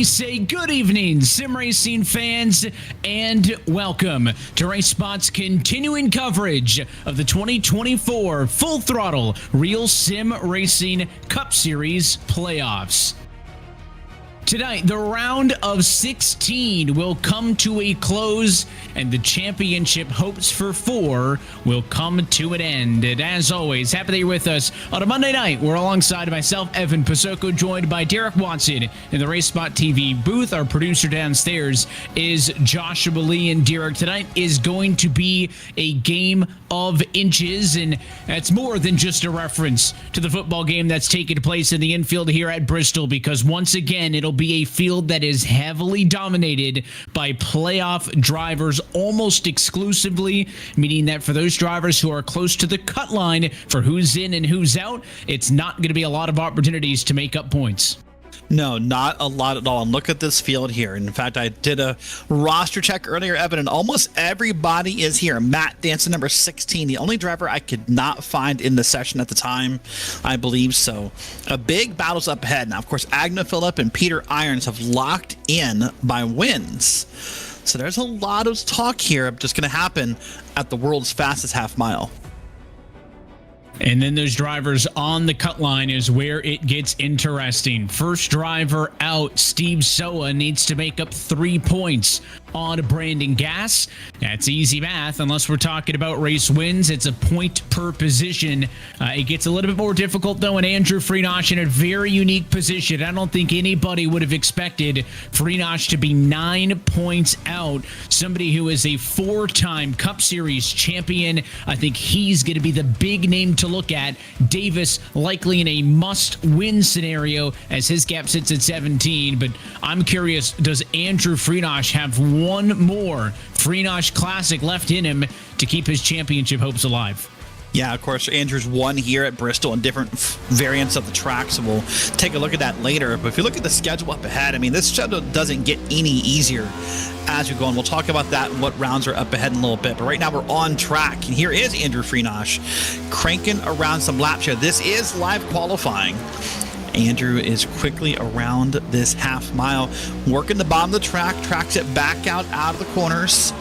we say good evening, sim racing fans, and welcome to RaceSpot's continuing coverage of the 2024 Full Throttle Real Sim Racing Cup Series playoffs. Tonight, the round of 16 will come to a close, and the championship hopes for 4 will come to an end. And as always, happy that you're with us on a Monday night. We're alongside myself, Evan Pasoko, joined by Derek Watson in the RaceSpotTV booth. Our producer downstairs is Joshua Lee, and Derek, tonight is going to be a game of inches, and that's more than just a reference to the football game that's taking place in the infield here at Bristol, because once again, it'll be a field that is heavily dominated by playoff drivers almost exclusively, meaning that for those drivers who are close to the cut line for who's in and who's out, it's not going to be a lot of opportunities to make up points. No, not a lot at all. And look at this field here. In fact, I did a roster check earlier, Evan, and almost everybody is here. Matt Danson, number 16, the only driver I could not find in the session at the time, I believe. So a big battle's up ahead. Now, of course, Agna Phillip and Peter Irons have locked in by wins. So there's a lot of talk here just going to happen at the world's fastest half mile. And then those drivers on the cut line is where it gets interesting. First driver out, Steve Soa, needs to make up 3 points on Brandon Gass. That's easy math. Unless we're talking about race wins, it's a point per position. It gets a little bit more difficult, though, and Andrew Freenosh in a very unique position. I don't think anybody would have expected Freenosh to be 9 points out. Somebody who is a 4-time Cup Series champion. I think he's going to be the big name to look at. Davis likely in a must-win scenario as his gap sits at 17. But I'm curious, does Andrew Freenosh have one more Freenosh Classic left in him to keep his championship hopes alive? Yeah, of course, Andrew's won here at Bristol in different variants of the track, so we'll take a look at that later. But if you look at the schedule up ahead, I mean, this schedule doesn't get any easier as we go on. We'll talk about that and what rounds are up ahead in a little bit. But right now, we're on track, and here is Andrew Freenosh cranking around some laps here. This is live qualifying. Andrew is quickly around this half mile, working the bottom of the track, tracks it back out of the corners,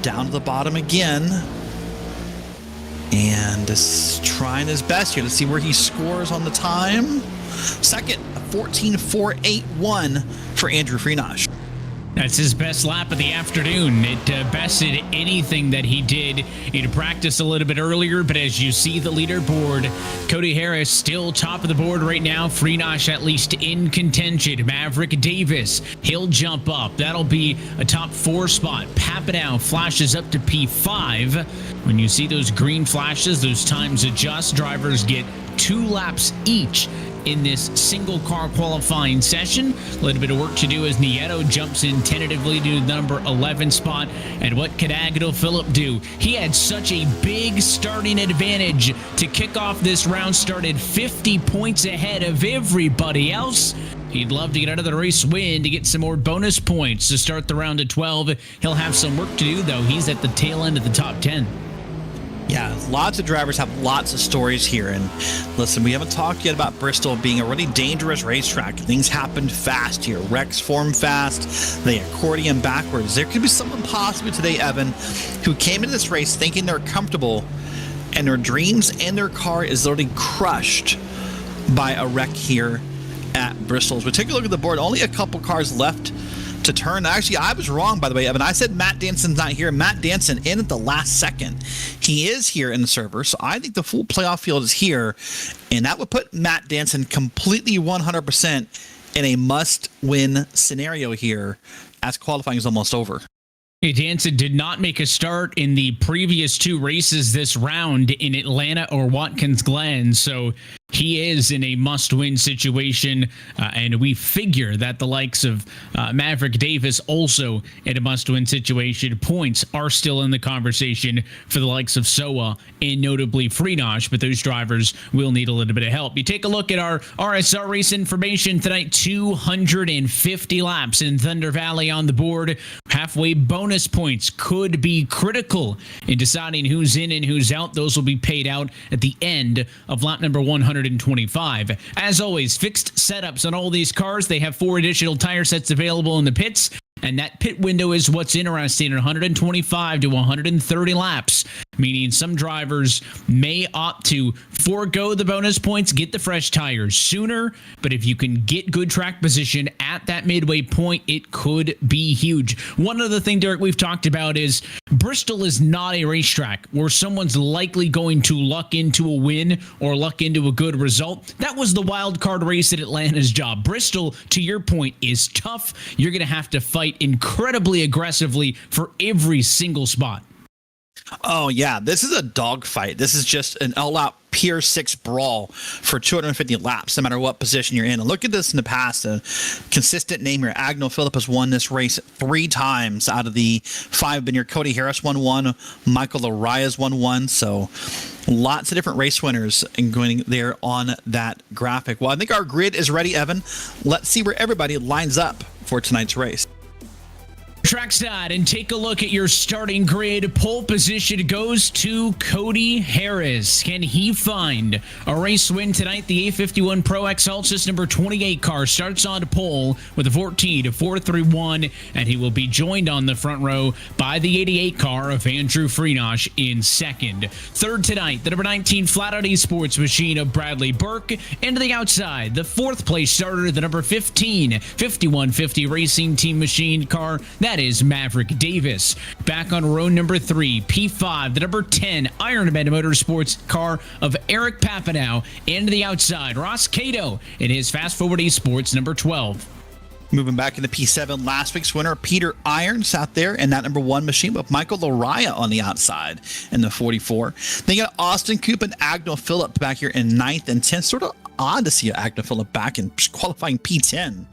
down to the bottom again. And is trying his best here to see where he scores on the time. Second, 14.481 for Andrew Freenosh. That's his best lap of the afternoon. It bested anything that he did in practice a little bit earlier, but as you see the leaderboard, Cody Harris still top of the board right now. Freenosh at least in contention. Maverick Davis, he'll jump up. That'll be a top 4 spot. Papineau flashes up to P5. When you see those green flashes, those times adjust. Drivers get 2 laps each in this single car qualifying session. A little bit of work to do as Nieto jumps in tentatively to the number 11 spot. And what could Agna Phillip do? He had such a big starting advantage to kick off this round, started 50 points ahead of everybody else. He'd love to get out of the race win to get some more bonus points to start the round at 12. He'll have some work to do, though. He's at the tail end of the top 10. Yeah, lots of drivers have lots of stories here. And listen, we haven't talked yet about Bristol being a really dangerous racetrack. Things happen fast here. Wrecks form fast. They accordion backwards. There could be someone possibly today, Evan, who came into this race thinking they're comfortable, and their dreams and their car is literally crushed by a wreck here at Bristol. So take a look at the board. Only a couple cars left to turn. Actually, I was wrong, by the way, Evan. I said Matt Danson's not here. Matt Danson in at the last second. He is here in the server, so I think the full playoff field is here, and that would put Matt Danson completely 100% in a must-win scenario here as qualifying is almost over. Danson did not make a start in the previous 2 races this round in Atlanta or Watkins Glen, so he is in a must-win situation, and we figure that the likes of Maverick Davis also in a must-win situation. Points are still in the conversation for the likes of Soa and notably Freenosh, but those drivers will need a little bit of help. You take a look at our RSR race information tonight, 250 laps in Thunder Valley on the board. Halfway bonus points could be critical in deciding who's in and who's out. Those will be paid out at the end of lap number 100. 125. As always, fixed setups on all these cars. They have 4 additional tire sets available in the pits. And that pit window is what's interesting, 125 to 130 laps, meaning some drivers may opt to forego the bonus points, get the fresh tires sooner. But if you can get good track position at that midway point, it could be huge. One other thing, Derek, we've talked about is Bristol is not a racetrack where someone's likely going to luck into a win or luck into a good result. That was the wild card race at Atlanta's job. Bristol, to your point, is tough. You're going to have to fight incredibly aggressively for every single spot. Oh, yeah. This is a dogfight. This is just an all-out Pier 6 brawl for 250 laps, no matter what position you're in. And look at this in the past. A consistent name here. Agnell Phillip has won this race 3 times out of the 5 been here. Cody Harris won 1. Michael Laraya's won 1. So lots of different race winners and going there on that graphic. Well, I think our grid is ready, Evan. Let's see where everybody lines up for tonight's race. Trackside and take a look at your starting grid. Pole position goes to Cody Harris. Can he find a race win tonight? The A51 Pro X Altus number 28 car starts on pole with a 14.431, and he will be joined on the front row by the 88 car of Andrew Freenosh in second. Third tonight, the number 19 Flat Out Esports machine of Bradley Burke. And to the outside, the 4th place starter, the number 15 5150 Racing Team machine car. That is Maverick Davis. Back on row number 3, P5, the number 10 Ironman Motorsports car of Eric Papineau. And to the outside, Ross Cato in his Fast Forward Esports number 12. Moving back into P7, last week's winner, Peter Irons out there in that number 1 machine with Michael Laraya on the outside in the 44. Then you got Austin Coop and Agnell Phillip back here in 9th and 10th. Sort of odd to see Agnell Phillip back in qualifying P10.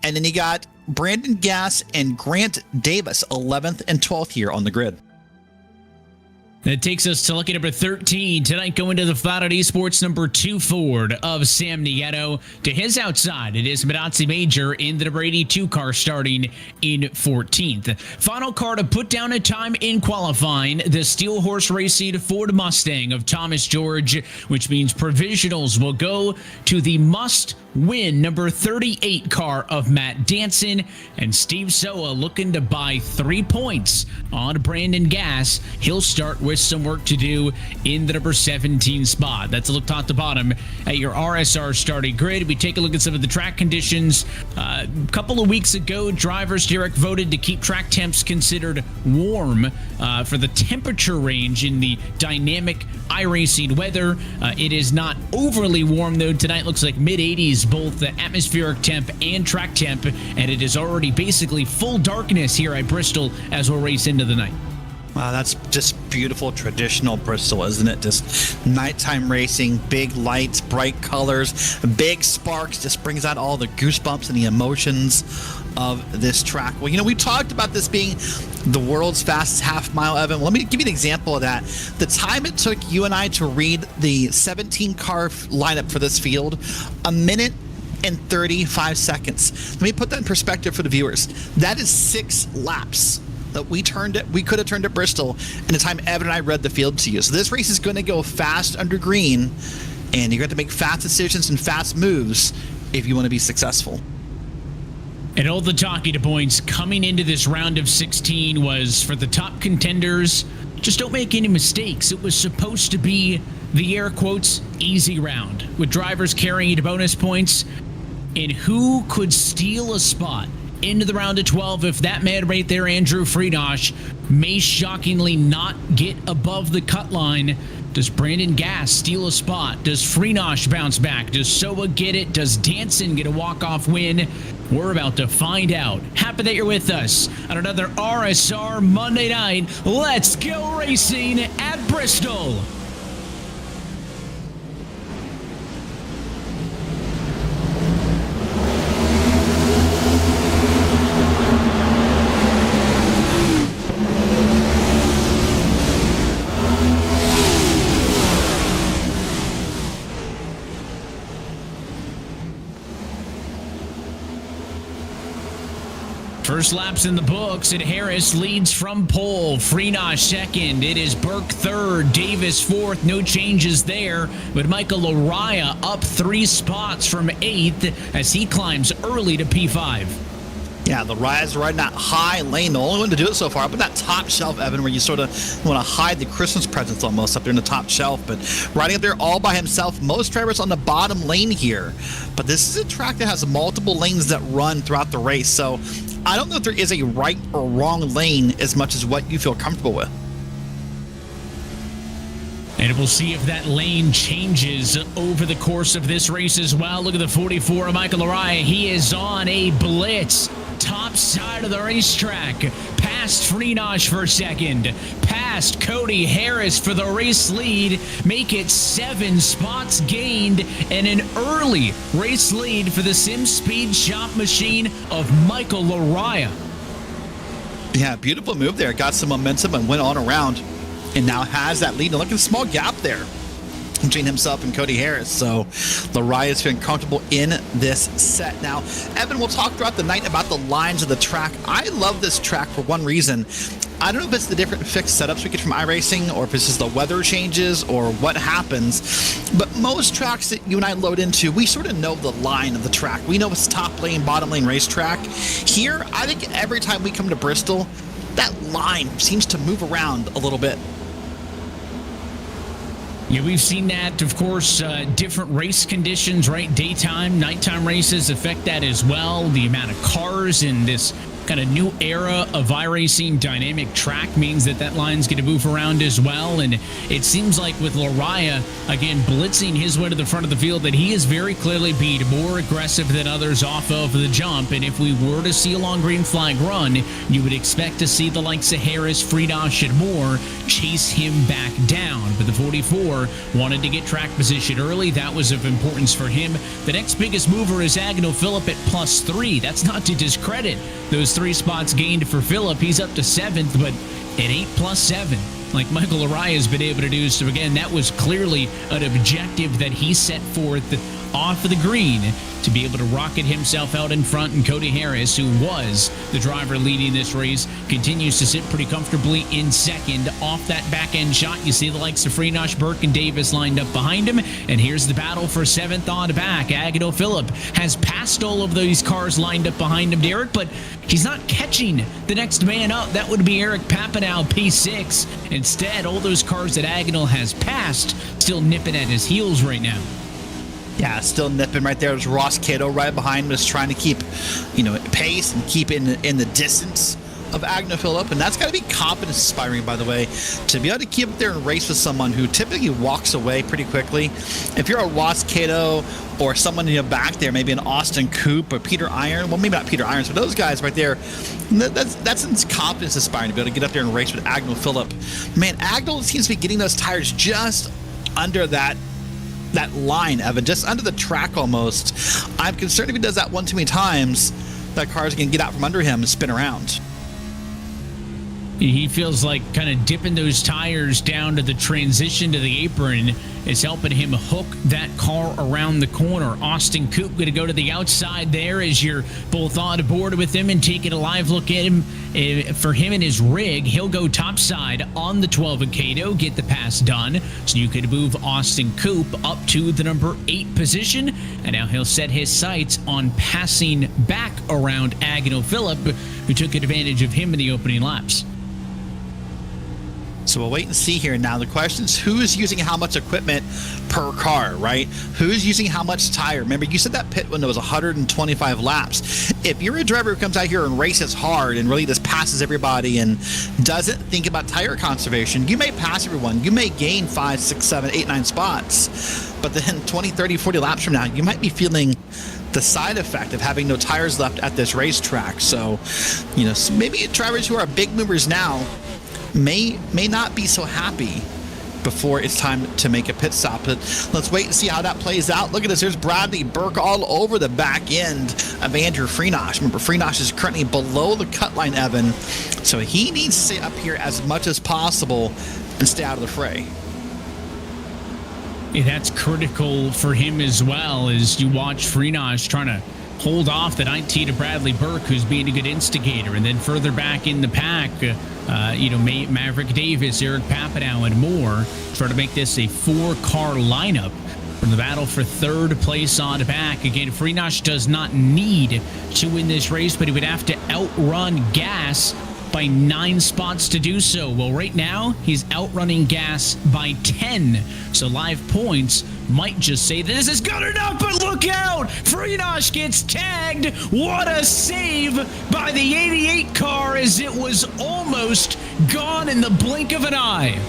And then you got Brandon Gass and Grant Davis, 11th and 12th here on the grid. That takes us to lucky number 13. Tonight going to the Flat Out Esports number 2 Ford of Sam Nieto. To his outside, it is Madatsi Major in the number 82 car starting in 14th. Final car to put down a time in qualifying, the Steel Horse Racing Ford Mustang of Thomas George, which means provisionals will go to the must-win number 38 car of Matt Danson, and Steve Soa looking to buy 3 points on Brandon Gass. He'll start with some work to do in the number 17 spot. That's a look top to bottom at your RSR starting grid. We take a look at some of the track conditions. A couple of weeks ago, drivers, Derek, voted to keep track temps considered warm for the temperature range in the dynamic iRacing weather. It is not overly warm, though. Tonight looks like mid-80s, both the atmospheric temp and track temp, and it is already basically full darkness here at Bristol as we'll race into the night. Wow, that's just beautiful traditional Bristol, isn't it? Just nighttime racing, big lights, bright colors, big sparks, just brings out all the goosebumps and the emotions of this track. Well, you know, we talked about this being the world's fastest half mile, Evan. Let me give you an example of that. The time it took you and I to read the 17 car lineup for this field, 1 minute and 35 seconds. Let me put that in perspective for the viewers. That is 6 laps that we could have turned at Bristol in the time Evan and I read the field to you. So this race is going to go fast under green, and you're going to make fast decisions and fast moves if you want to be successful. And all the talking points coming into this round of 16 was for the top contenders, just don't make any mistakes. It was supposed to be the air quotes easy round with drivers carrying bonus points, and who could steal a spot into the round of 12 if that man right there, Andrew Freenosh, may shockingly not get above the cut line. Does Brandon Gass steal a spot? Does Freenosh bounce back? Does Soa get it? Does Danson get a walk-off win? We're about to find out. Happy that you're with us on another RSR Monday night. Let's go racing at Bristol. First lap's in the books, and Harris leads from pole. Freenosh second. It is Burke third. Davis fourth. No changes there. But Michael Araya up 3 spots from 8th as he climbs early to P5. Yeah, the Rise right in that high lane. The only one to do it so far. Up in that top shelf, Evan, where you sort of want to hide the Christmas presents almost up there in the top shelf. But riding up there all by himself. Most drivers on the bottom lane here. But this is a track that has multiple lanes that run throughout the race. So I don't know if there is a right or wrong lane as much as what you feel comfortable with. And we'll see if that lane changes over the course of this race as well. Look at the 44 of Michael Araya. He is on a blitz. Top side of the racetrack. Past Freenosh for second. Past Cody Harris for the race lead. Make it 7 spots gained. And an early race lead for the Sim Speed Shop machine of Michael Araya. Yeah, beautiful move there. Got some momentum and went on around. And now has that lead. And look at the small gap there between himself and Cody Harris. So Araya is feeling comfortable in this set. Now, Evan, we'll talk throughout the night about the lines of the track. I love this track for one reason. I don't know if it's the different fixed setups we get from iRacing or if it's just the weather changes or what happens. But most tracks that you and I load into, we sort of know the line of the track. We know it's top lane, bottom lane racetrack. Here, I think every time we come to Bristol, that line seems to move around a little bit. Yeah, we've seen that, of course, different race conditions, right? Daytime, nighttime races affect that as well. The amount of cars in this kind of new era of iRacing dynamic track means that line's going to move around as well. And it seems like with Araya, again, blitzing his way to the front of the field, that he is very clearly being more aggressive than others off of the jump. And if we were to see a long green flag run, you would expect to see the likes of Harris, Freenosh, and more chase him back down. But the 44 wanted to get track position early. That was of importance for him. The next biggest mover is Agnell Phillip at +3. That's not to discredit those 3 spots gained for Phillip. He's up to 7th, but it ain't +7 like Michael Araya has been able to do. So again, that was clearly an objective that he set forth off of the green to be able to rocket himself out in front. And Cody Harris, who was the driver leading this race, continues to sit pretty comfortably in second. Off that back end shot, you see the likes of Freenosh, Burke, and Davis lined up behind him. And here's the battle for 7th on back. Agnell Phillip has passed all of those cars lined up behind him, Derek, but he's not catching the next man up. That would be Eric Papanow, P6. Instead, all those cars that Agnell has passed still nipping at his heels right now. Yeah, still nipping right there. There's Ross Cato right behind him, just trying to keep, pace and keep in the distance of Agnell Phillip. And that's got to be confidence inspiring, by the way, to be able to keep up there and race with someone who typically walks away pretty quickly. If you're a Ross Cato or someone back there, maybe an Austin Coop or Peter Iron, well, maybe not Peter Irons, but those guys right there, that's confidence inspiring to be able to get up there and race with Agnell Phillip. Man, Agnell seems to be getting those tires just under that line, Evan, just under the track almost. I'm concerned if he does that one too many times, that car's going to get out from under him and spin around. He feels like kind of dipping those tires down to the transition to the apron is helping him hook that car around the corner. Austin Coop going to go to the outside there as you're both on board with him and taking a live look at him. For him and his rig, he'll go topside on the 12 of Cato, get the pass done. So you could move Austin Coop up to the number 8 position. And now he'll set his sights on passing back around Agnell Phillip, who took advantage of him in the opening laps. So we'll wait and see here. Now the question is, who's using how much equipment per car, right? Who's using how much tire? Remember, you said that pit window was 125 laps. If you're a driver who comes out here and races hard and really just passes everybody and doesn't think about tire conservation, you may pass everyone. You may gain 5, 6, 7, 8, 9 spots. But then 20, 30, 40 laps from now, you might be feeling the side effect of having no tires left at this racetrack. So, maybe drivers who are big movers now may not be so happy before it's time to make a pit stop. But let's wait and see how that plays out. Look at this. There's Bradley Burke all over the back end of Andrew Freenosh. Remember, Freenosh is currently below the cut line, Evan. So he needs to stay up here as much as possible and stay out of the fray. Yeah, that's critical for him as well, as you watch Freenosh trying to hold off the 19 to Bradley Burke, who's being a good instigator. And then further back in the pack, Maverick Davis, Eric Papineau, and more try to make this a 4-car lineup from the battle for third place on the back. Again, Freenosh does not need to win this race, but he would have to outrun Gas by 9 spots to do so. Well, right now, he's outrunning Gas by 10. So live points might just say this is good enough, but look out! Freenosh gets tagged. What a save by the 88 car, as it was almost gone in the blink of an eye.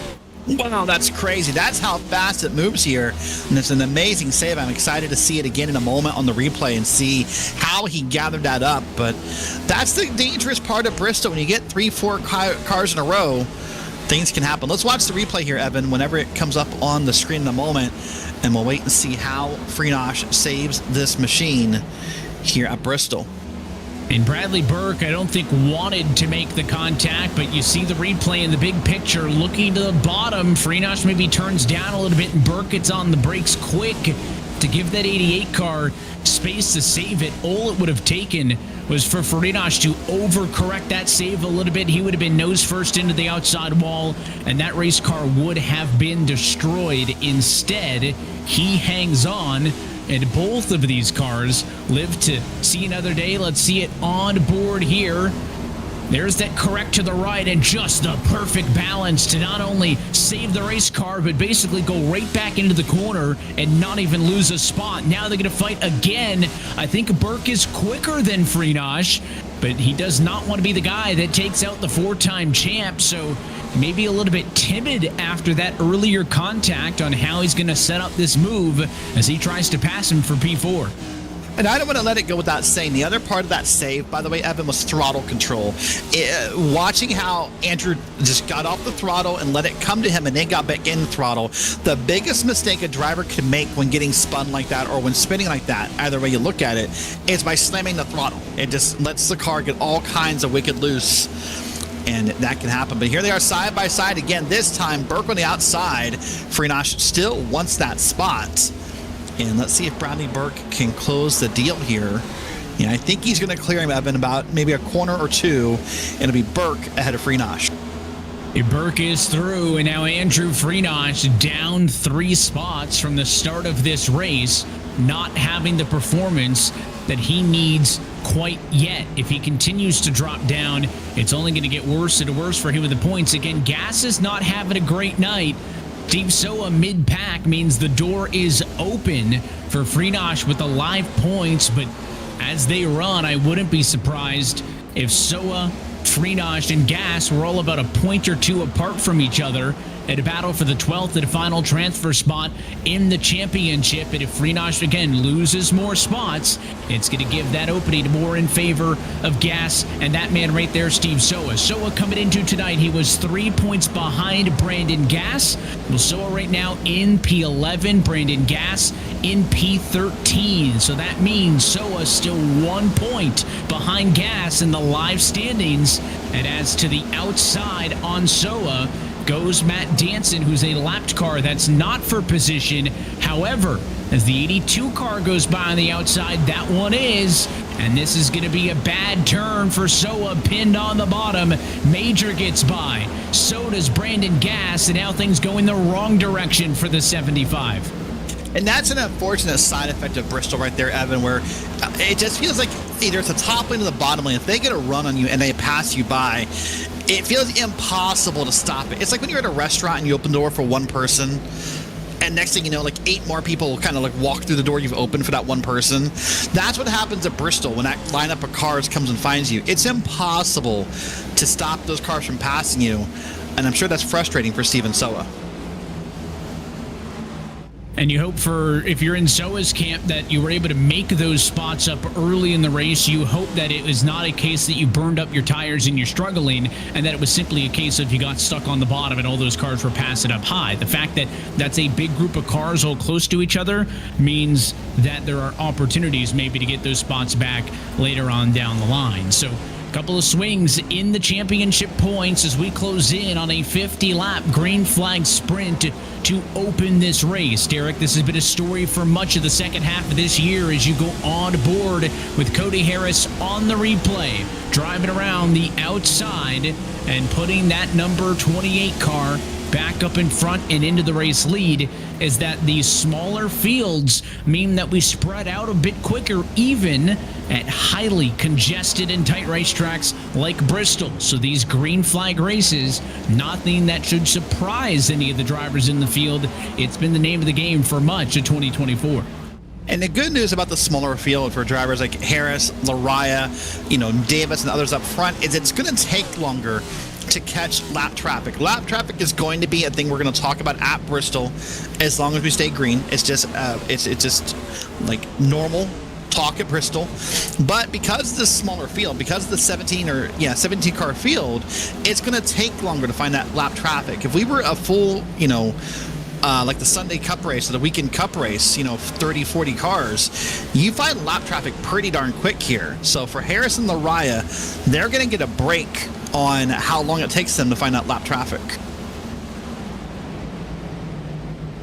Wow, that's crazy. That's how fast it moves here. And it's an amazing save. I'm excited to see it again in a moment on the replay and see how he gathered that up. But that's the dangerous part of Bristol. When you get 3-4 cars in a row, things can happen. Let's watch the replay here, Evan, whenever it comes up on the screen in a moment. And we'll wait and see how Freenosh saves this machine here at Bristol. And Bradley Burke, I don't think, wanted to make the contact, but you see the replay in the big picture looking to the bottom. Freenosh maybe turns down a little bit, and Burke gets on the brakes quick to give that 88 car space to save it. All it would have taken was for Freenosh to overcorrect that save a little bit. He would have been nose first into the outside wall, and that race car would have been destroyed. Instead, he hangs on, and both of these cars live to see another day. Let's see it on board here. There's that correct to the right, and just the perfect balance to not only save the race car, but basically go right back into the corner and not even lose a spot. Now they're going to fight again. I think Burke is quicker than Freenosh, but he does not want to be the guy that takes out the 4-time champ, so maybe a little bit timid after that earlier contact on how he's going to set up this move as he tries to pass him for P4. And I don't want to let it go without saying the other part of that save, by the way, Evan, was throttle control. Watching how Andrew just got off the throttle and let it come to him and then got back in the throttle. The biggest mistake a driver can make when getting spun like that or when spinning like that, either way you look at it, is by slamming the throttle. It just lets the car get all kinds of wicked loose, and that can happen. But here they are side by side again. This time, Burke on the outside. Freenosh still wants that spot. And let's see if Bradley Burke can close the deal here. Yeah, I think he's going to clear him, Evan, about maybe a corner or two. It'll be Burke ahead of Freenosh. Burke is through, and now Andrew Freenosh down 3 spots from the start of this race, not having the performance that he needs quite yet. If he continues to drop down, it's only going to get worse and worse for him with the points. Again, Gas is not having a great night. Steve Soa mid-pack means the door is open for Freenosh with the live points, but as they run, I wouldn't be surprised if Soa, Freenosh, and Gas were all about a point or two apart from each other at a battle for the 12th and final transfer spot in the championship. And if Freenosh again loses more spots, it's going to give that opening more in favor of Gas and that man right there, Steve Soa. Soa coming into tonight, he was 3 points behind Brandon Gas. Well, Soa right now in P11, Brandon Gas in P13. So that means Soa still 1 point behind Gas in the live standings. And as to the outside on Soa goes Matt Danson, who's a lapped car that's not for position. However, as the 82 car goes by on the outside, that one is. And this is going to be a bad turn for Soa, pinned on the bottom. Major gets by. So does Brandon Gas, and now things go in the wrong direction for the 75. And that's an unfortunate side effect of Bristol right there, Evan, where it just feels like either it's the top lane or the bottom lane. If they get a run on you and they pass you by, it feels impossible to stop it. It's like when you're at a restaurant and you open the door for one person, and next thing you know, like 8 more people will kind of like walk through the door you've opened for that one person. That's what happens at Bristol when that lineup of cars comes and finds you. It's impossible to stop those cars from passing you, and I'm sure that's frustrating for Steven Soa. And you hope for, if you're in Soa's camp, that you were able to make those spots up early in the race. You hope that it was not a case that you burned up your tires and you're struggling, and that it was simply a case of you got stuck on the bottom and all those cars were passing up high. The fact that that's a big group of cars all close to each other means that there are opportunities maybe to get those spots back later on down the line. So Couple of swings in the championship points as we close in on a 50-lap green flag sprint to open this race. Derek, this has been a story for much of the second half of this year as you go on board with Cody Harris on the replay, driving around the outside and putting that number 28 car back up in front and into the race lead, is that these smaller fields mean that we spread out a bit quicker, even at highly congested and tight racetracks like Bristol. So these green flag races, nothing that should surprise any of the drivers in the field. It's been the name of the game for much of 2024. And the good news about the smaller field for drivers like Harris, Lariah, Davis and others up front is it's going to take longer to catch lap traffic. Lap traffic is going to be a thing we're going to talk about at Bristol as long as we stay green. It's just it's just like normal talk at Bristol. But because of this smaller field, because of the 17 car field, it's going to take longer to find that lap traffic. If we were a full, like the Sunday Cup race or the weekend Cup race, 30, 40 cars, you find lap traffic pretty darn quick here. So for Harris and Lariah, they're going to get a break on how long it takes them to find out lap traffic.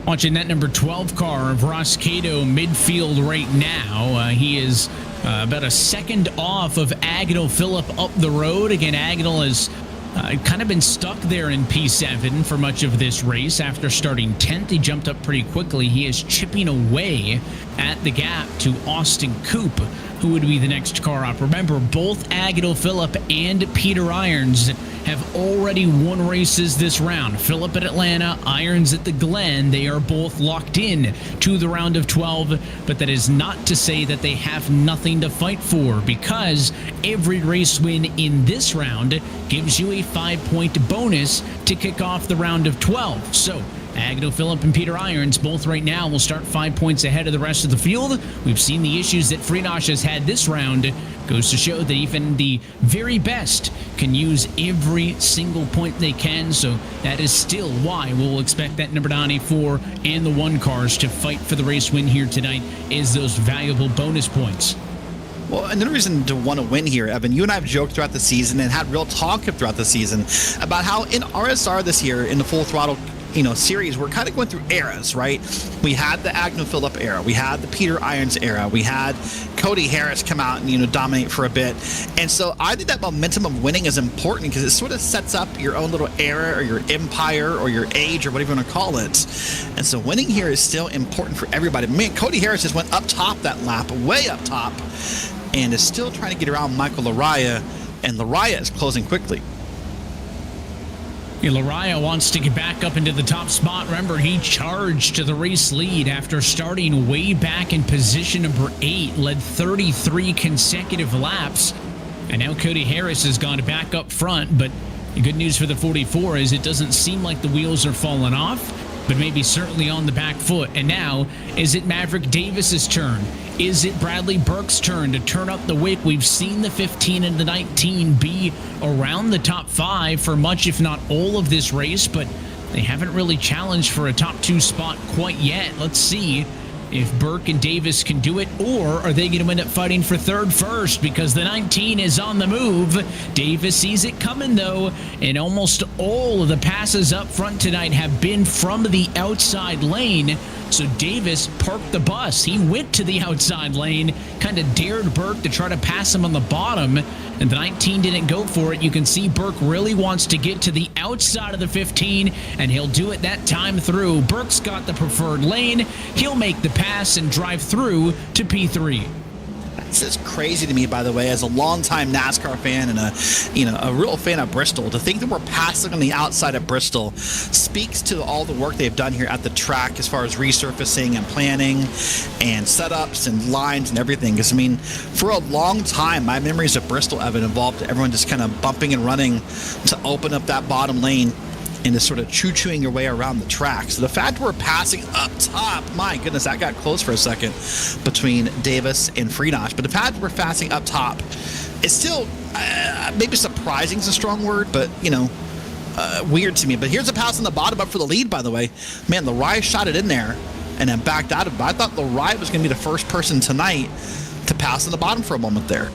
Watching that number 12 car of Ross Cato midfield right now. He is about a second off of Agnell Phillip up the road. Again, Agnell has kind of been stuck there in P7 for much of this race. After starting 10th, he jumped up pretty quickly. He is chipping away at the gap to Austin Coop, who would be the next car up. Remember, both Agnell Phillip and Peter Irons have already won races this round. Phillip at Atlanta, Irons at the Glen. They are both locked in to the round of 12, but that is not to say that they have nothing to fight for, because every race win in this round gives you a 5-point bonus to kick off the round of 12. So Agnell Phillip and Peter Irons both right now will start 5 points ahead of the rest of the field. We've seen the issues that Frinosh has had this round. Goes to show that even the very best can use every single point they can. So that is still why we'll expect that number 94 and the 1 cars to fight for the race win here tonight, is those valuable bonus points. Well, another reason to want to win here, Evan, you and I have joked throughout the season and had real talk throughout the season about how in RSR this year, in the Full Throttle series, we're kind of going through eras, right? We had the Agnell Phillip era, we had the Peter Irons era, we had Cody Harris come out and dominate for a bit. And so I think that momentum of winning is important because it sort of sets up your own little era or your empire or your age or whatever you want to call it. And so winning here is still important for everybody. Man, Cody Harris just went up top that lap, way up top, and is still trying to get around Michael Lariah, and Lariah is closing quickly. Lariah wants to get back up into the top spot. Remember, he charged to the race lead after starting way back in position number 8, led 33 consecutive laps, and now Cody Harris has gone back up front. But the good news for the 44 is it doesn't seem like the wheels are falling off, but maybe certainly on the back foot. And now, is it Maverick Davis's turn? Is it Bradley Burke's turn to turn up the wick? We've seen the 15 and the 19 be around the top 5 for much, if not all, of this race, but they haven't really challenged for a top 2 spot quite yet. Let's see if Burke and Davis can do it, or are they going to end up fighting for third first, because the 19 is on the move. Davis sees it coming, though, and almost all of the passes up front tonight have been from the outside lane. So Davis parked the bus. He went to the outside lane, kind of dared Burke to try to pass him on the bottom, and the 19 didn't go for it. You can see Burke really wants to get to the outside of the 15, and he'll do it that time through. Burke's got the preferred lane. He'll make the pass and drive through to P3. This is crazy to me, by the way, as a longtime NASCAR fan and a real fan of Bristol. To think that we're passing on the outside of Bristol speaks to all the work they've done here at the track as far as resurfacing and planning and setups and lines and everything. Because, for a long time, my memories of Bristol, Evan, involved everyone just kind of bumping and running to open up that bottom lane and just sort of choo-chooing your way around the track. So the fact we're passing up top, my goodness, that got close for a second between Davis and Frinosh. But the fact we're passing up top, it's still maybe surprising is a strong word, but weird to me. But here's a pass on the bottom up for the lead, by the way. Man, Lariah shot it in there and then backed out of it. I thought Lariah was going to be the first person tonight to pass on the bottom for a moment there.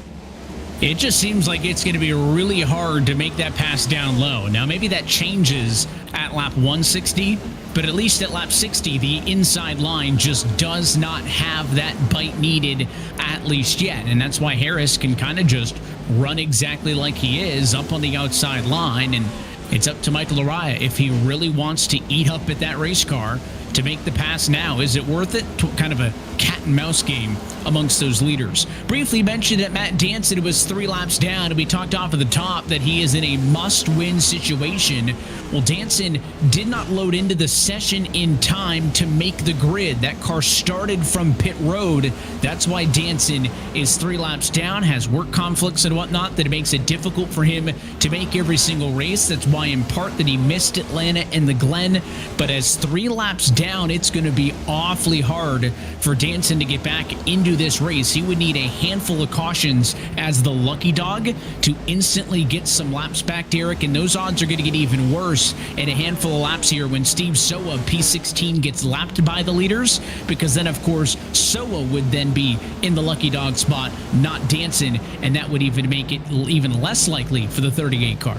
It just seems like it's going to be really hard to make that pass down low. Now, maybe that changes at lap 160, but at least at lap 60, the inside line just does not have that bite needed at least yet. And that's why Harris can kind of just run exactly like he is up on the outside line. And it's up to Michael Araya if he really wants to eat up at that race car to make the pass now. Is it worth it? Kind of a cat and mouse game amongst those leaders. Briefly mentioned that Matt Danson was 3 laps down, and we talked off at the top that he is in a must-win situation. Well, Danson did not load into the session in time to make the grid. That car started from pit road. That's why Danson is 3 laps down, has work conflicts and whatnot that it makes it difficult for him to make every single race. That's why in part that he missed Atlanta and the Glen. But as 3 laps down, it's going to be awfully hard for Danson to get back into this race. He would need a handful of cautions as the lucky dog to instantly get some laps back, Derek, and those odds are going to get even worse in a handful of laps here when Steve Soa P16 gets lapped by the leaders, because then of course Soa would then be in the lucky dog spot, not Danson, and that would even make it even less likely for the 38 car.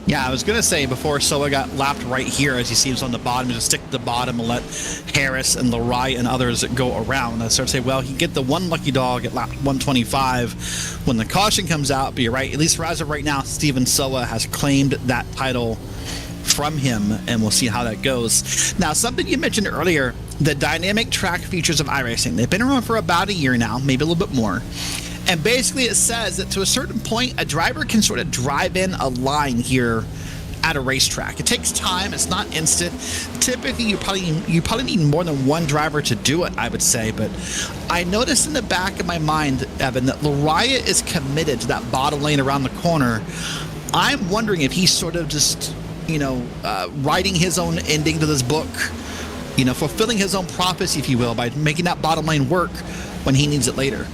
Yeah, I was going to say before Soa got lapped right here as he seems on the bottom, just stick to the bottom and let Harris and Larai and others go around. I start to say, well, he can get the one lucky dog at lap 125 when the caution comes out, but you're right. At least as of right now, Steven Soa has claimed that title from him, and we'll see how that goes. Now, something you mentioned earlier, the dynamic track features of iRacing. They've been around for about a year now, maybe a little bit more. And basically it says that to a certain point, a driver can sort of drive in a line here at a racetrack. It takes time. It's not instant. Typically, you probably need more than one driver to do it, I would say. But I noticed in the back of my mind, Evan, that Lariah is committed to that bottom lane around the corner. I'm wondering if he's sort of just, writing his own ending to this book, fulfilling his own prophecy, if you will, by making that bottom lane work when he needs it later.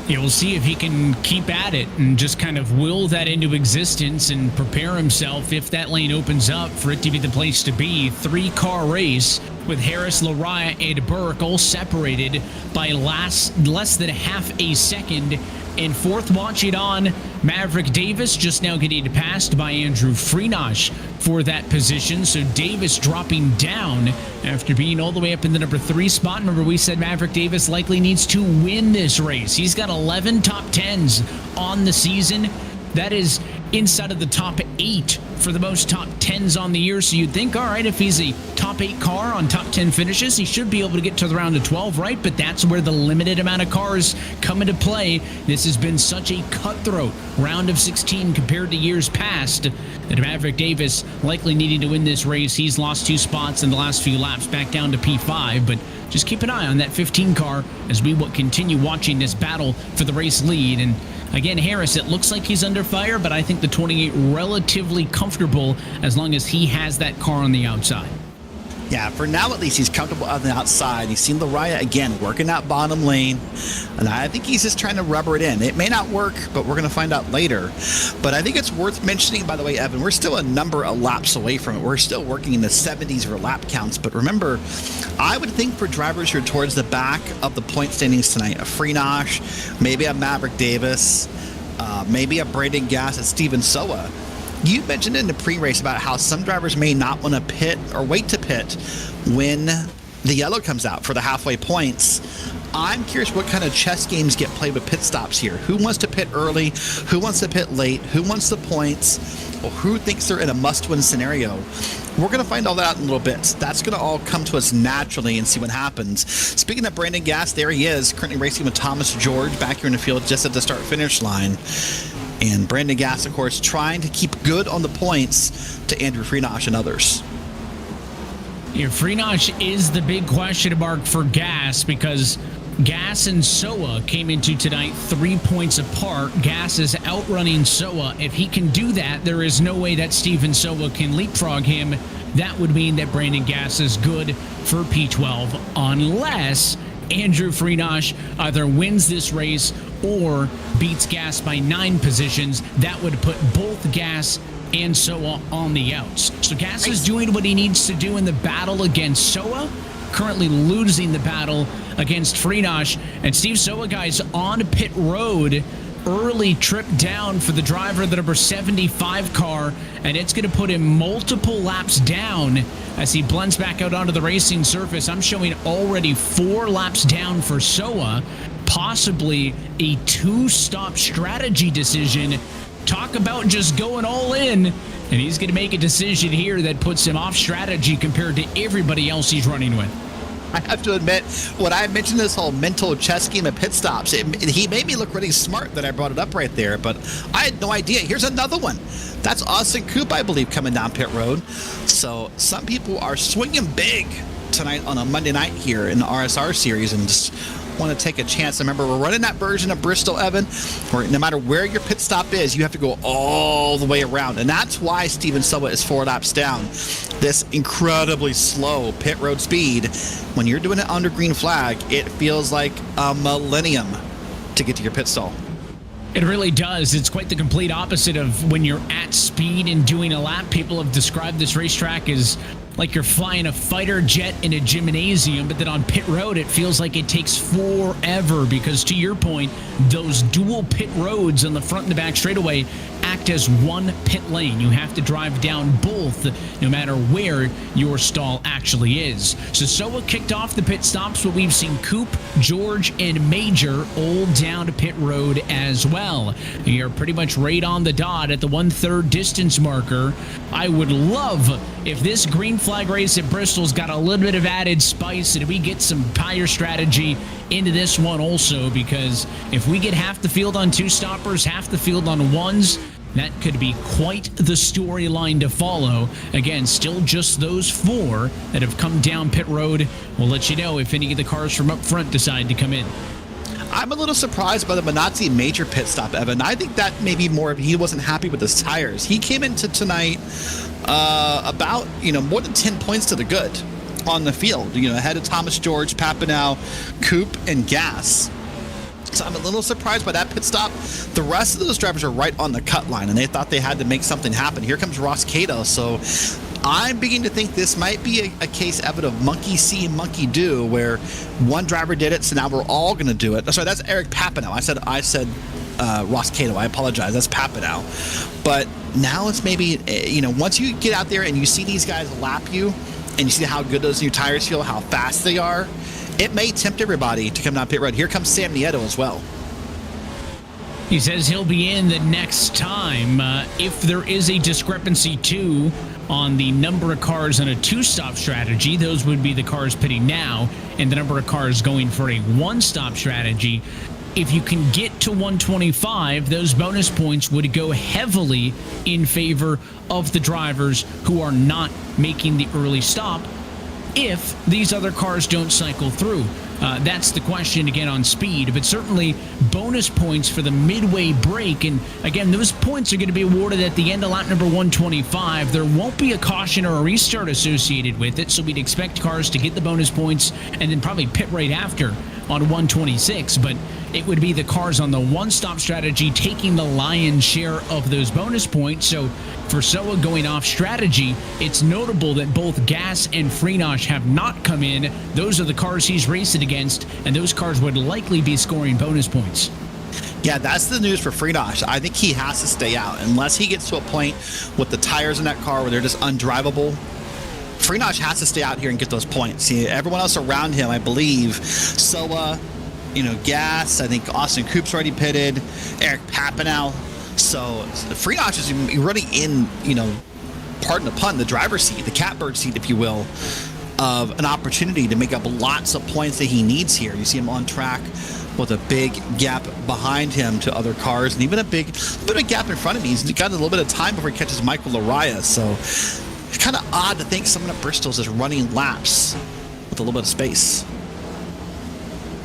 Yeah, we'll see if he can keep at it and just kind of will that into existence and prepare himself if that lane opens up for it to be the place to be. 3-car race with Harris, Lariah, and Burke all separated by less than half a second. In fourth, watching on, Maverick Davis just now getting passed by Andrew Freenosh for that position. So Davis dropping down after being all the way up in the number 3 spot. Remember, we said Maverick Davis likely needs to win this race. He's got 11 top 10s on the season. That is inside of the top 8 for the most top 10s on the year. So you'd think, all right, if he's a top 8 car on top 10 finishes, he should be able to get to the round of 12, right? But that's where the limited amount of cars come into play. This has been such a cutthroat round of 16 compared to years past that Maverick Davis likely needing to win this race. He's lost 2 spots in the last few laps, back down to P5, but just keep an eye on that 15 car as we will continue watching this battle for the race lead. And again, Harris, it looks like he's under fire, but I think the 28 relatively comfortable as long as he has that car on the outside. Yeah, for now at least, he's comfortable on the outside. He's seen Lariah again working that bottom lane, and I think he's just trying to rubber it in. It may not work, but we're going to find out later. But I think it's worth mentioning, by the way, Evan, we're still a number of laps away from it. We're still working in the 70s for lap counts. But remember, I would think for drivers who are towards the back of the point standings tonight, a Freenosh, maybe a Maverick Davis, maybe a Brandon Gass and Steven Soa. You mentioned in the pre-race about how some drivers may not want to pit or wait to pit when the yellow comes out for the halfway points. I'm curious what kind of chess games get played with pit stops here. Who wants to pit early? Who wants to pit late? Who wants the points? Or who thinks they're in a must-win scenario? We're going to find all that out in a little bit. That's going to all come to us naturally and see what happens. Speaking of Brandon Gass, there he is, currently racing with Thomas George back here in the field just at the start-finish line. And Brandon Gass, of course, trying to keep good on the points to Andrew Freenosh and others. Yeah, Freenosh is the big question mark for Gass because Gass and Soa came into tonight 3 points apart. Gass is outrunning Soa. If he can do that, there is no way that Steven Soa can leapfrog him. That would mean that Brandon Gass is good for P12 unless Andrew Freenosh either wins this race or beats Gass by 9 positions. That would put both Gass and Soa on the outs. So Gass is doing what he needs to do in the battle against Soa. currently losing the battle against Freenosh. And Steve Soa, guys, on pit road. Early trip down for the driver of the number 75 car, and it's going to put him multiple laps down as he blends back out onto the racing surface. I'm showing already 4 laps down for Soa, possibly a 2-stop strategy decision. Talk about just going all in, and he's going to make a decision here that puts him off strategy compared to everybody else he's running with. I have to admit, when I mentioned this whole mental chess game of pit stops, he made me look really smart that I brought it up right there, but I had no idea. Here's another one. That's Austin Coop, I believe, coming down pit road. So some people are swinging big tonight on a Monday night here in the RSR series and just want to take a chance. Remember, we're running that version of Bristol, Evan, where no matter where your pit stop is, you have to go all the way around. And that's why Steven Soa is 4 laps down. This incredibly slow pit road speed, when you're doing it under green flag, it feels like a millennium to get to your pit stall. It really does. It's quite the complete opposite of when you're at speed and doing a lap. People have described this racetrack as like you're flying a fighter jet in a gymnasium, but then on pit road, it feels like it takes forever because, to your point, those dual pit roads on the front and the back straightaway act as one pit lane. You have to drive down both no matter where your stall actually is. So Soa kicked off the pit stops, but we've seen Coop, George, and Major all down to pit road as well. You're pretty much right on the dot at the 1/3 distance marker. I would love if this green flag race at Bristol's got a little bit of added spice and we get some tire strategy into this one also, because if we get half the field on 2-stoppers, half the field on 1s, that could be quite the storyline to follow. Again, still just those 4 that have come down pit road. We'll let you know if any of the cars from up front decide to come in. I'm a little surprised by the Minazzi Major pit stop, Evan. I think that maybe more of he wasn't happy with his tires. He came into tonight about, more than 10 points to the good on the field, ahead of Thomas George, Papanow, Coop, and Gas. So I'm a little surprised by that pit stop. The rest of those drivers are right on the cut line, and they thought they had to make something happen. Here comes Ross Cato, so I'm beginning to think this might be a case, Evan, of monkey see, monkey do, where one driver did it, so now we're all going to do it. Sorry, that's Eric Papanow. I said Ross Cato. I apologize. That's Papanow. But now it's maybe, once you get out there and you see these guys lap you, and you see how good those new tires feel, how fast they are, it may tempt everybody to come down pit road. Here comes Sam Nieto as well. He says he'll be in the next time. If there is a discrepancy, too, on the number of cars on a 2-stop strategy, those would be the cars pitting now, and the number of cars going for a 1-stop strategy. If you can get to 125, those bonus points would go heavily in favor of the drivers who are not making the early stop if these other cars don't cycle through. That's the question again on speed, but certainly bonus points for the midway break. And again, those points are going to be awarded at the end of lap number 125. There won't be a caution or a restart associated with it, so we'd expect cars to get the bonus points and then probably pit right after on 126, but it would be the cars on the 1-stop strategy taking the lion's share of those bonus points. So for Soa going off strategy, it's notable that both Gas and Freenosh have not come in. Those are the cars he's racing against, and those cars would likely be scoring bonus points. Yeah, that's the news for Freenosh. I think he has to stay out unless he gets to a point with the tires in that car where they're just undrivable. Freenosh has to stay out here and get those points. See, everyone else around him, I believe, Soa, Gas, I think Austin Coop's already pitted, Eric Papanow. So Freenosh is really in, pardon the pun, the driver's seat, the catbird seat, if you will, of an opportunity to make up lots of points that he needs here. You see him on track with a big gap behind him to other cars, and even a bit of gap in front of me. He's got a little bit of time before he catches Michael Laraya. So it's kind of odd to think someone at Bristol's is running laps with a little bit of space.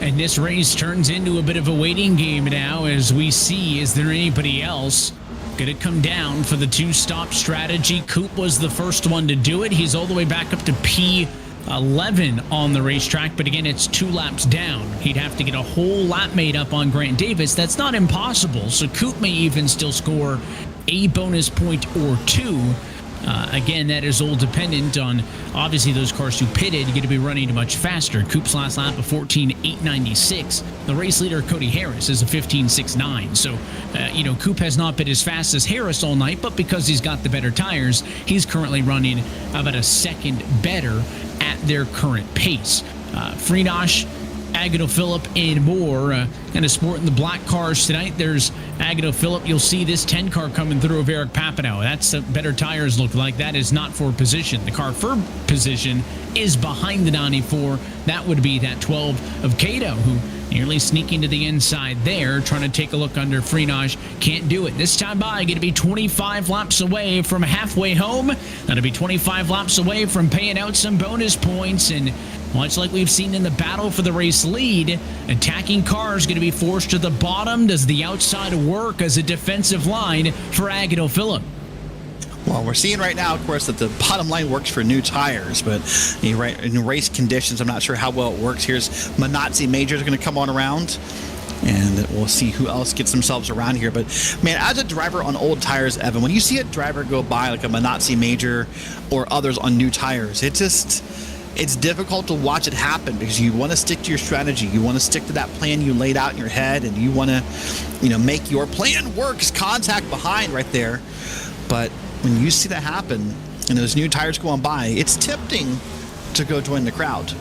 And this race turns into a bit of a waiting game now as we see, is there anybody else going to come down for the 2-stop strategy? Coop was the first one to do it. He's all the way back up to P11 on the racetrack, but again, it's 2 laps down. He'd have to get a whole lap made up on Grant Davis. That's not impossible, so Coop may even still score a bonus point or 2. Again, that is all dependent on, obviously, those cars who pitted going to be running much faster. Coop's last lap of 14.896. The race leader, Cody Harris, is a 15.69. So, Coop has not been as fast as Harris all night, but because he's got the better tires, he's currently running about a second better at their current pace. Freenosh, Agnew Phillip, and more kind of sporting the black cars tonight. There's Agnew Phillip. You'll see this 10 car coming through of Eric Papineau. That's better tires look like. That is not for position. The car for position is behind the 94. That would be that 12 of Cato, who nearly sneaking to the inside there, trying to take a look under Freenosh. Can't do it. This time by, going to be 25 laps away from halfway home. That'll be 25 laps away from paying out some bonus points. And much like we've seen in the battle for the race lead, attacking cars going to be forced to the bottom. Does the outside work as a defensive line for Agnew Phillip? Well, we're seeing right now, of course, that the bottom line works for new tires, but in race conditions, I'm not sure how well it works. Here's Manazzi Majors going to come on around, and we'll see who else gets themselves around here. But, man, as a driver on old tires, Evan, when you see a driver go by like a Manazzi Major or others on new tires, it's difficult to watch it happen because you want to stick to your strategy. You want to stick to that plan you laid out in your head, and you want to, make your plan work. Contact behind right there. But when you see that happen and those new tires go on by, it's tempting to go join the crowd.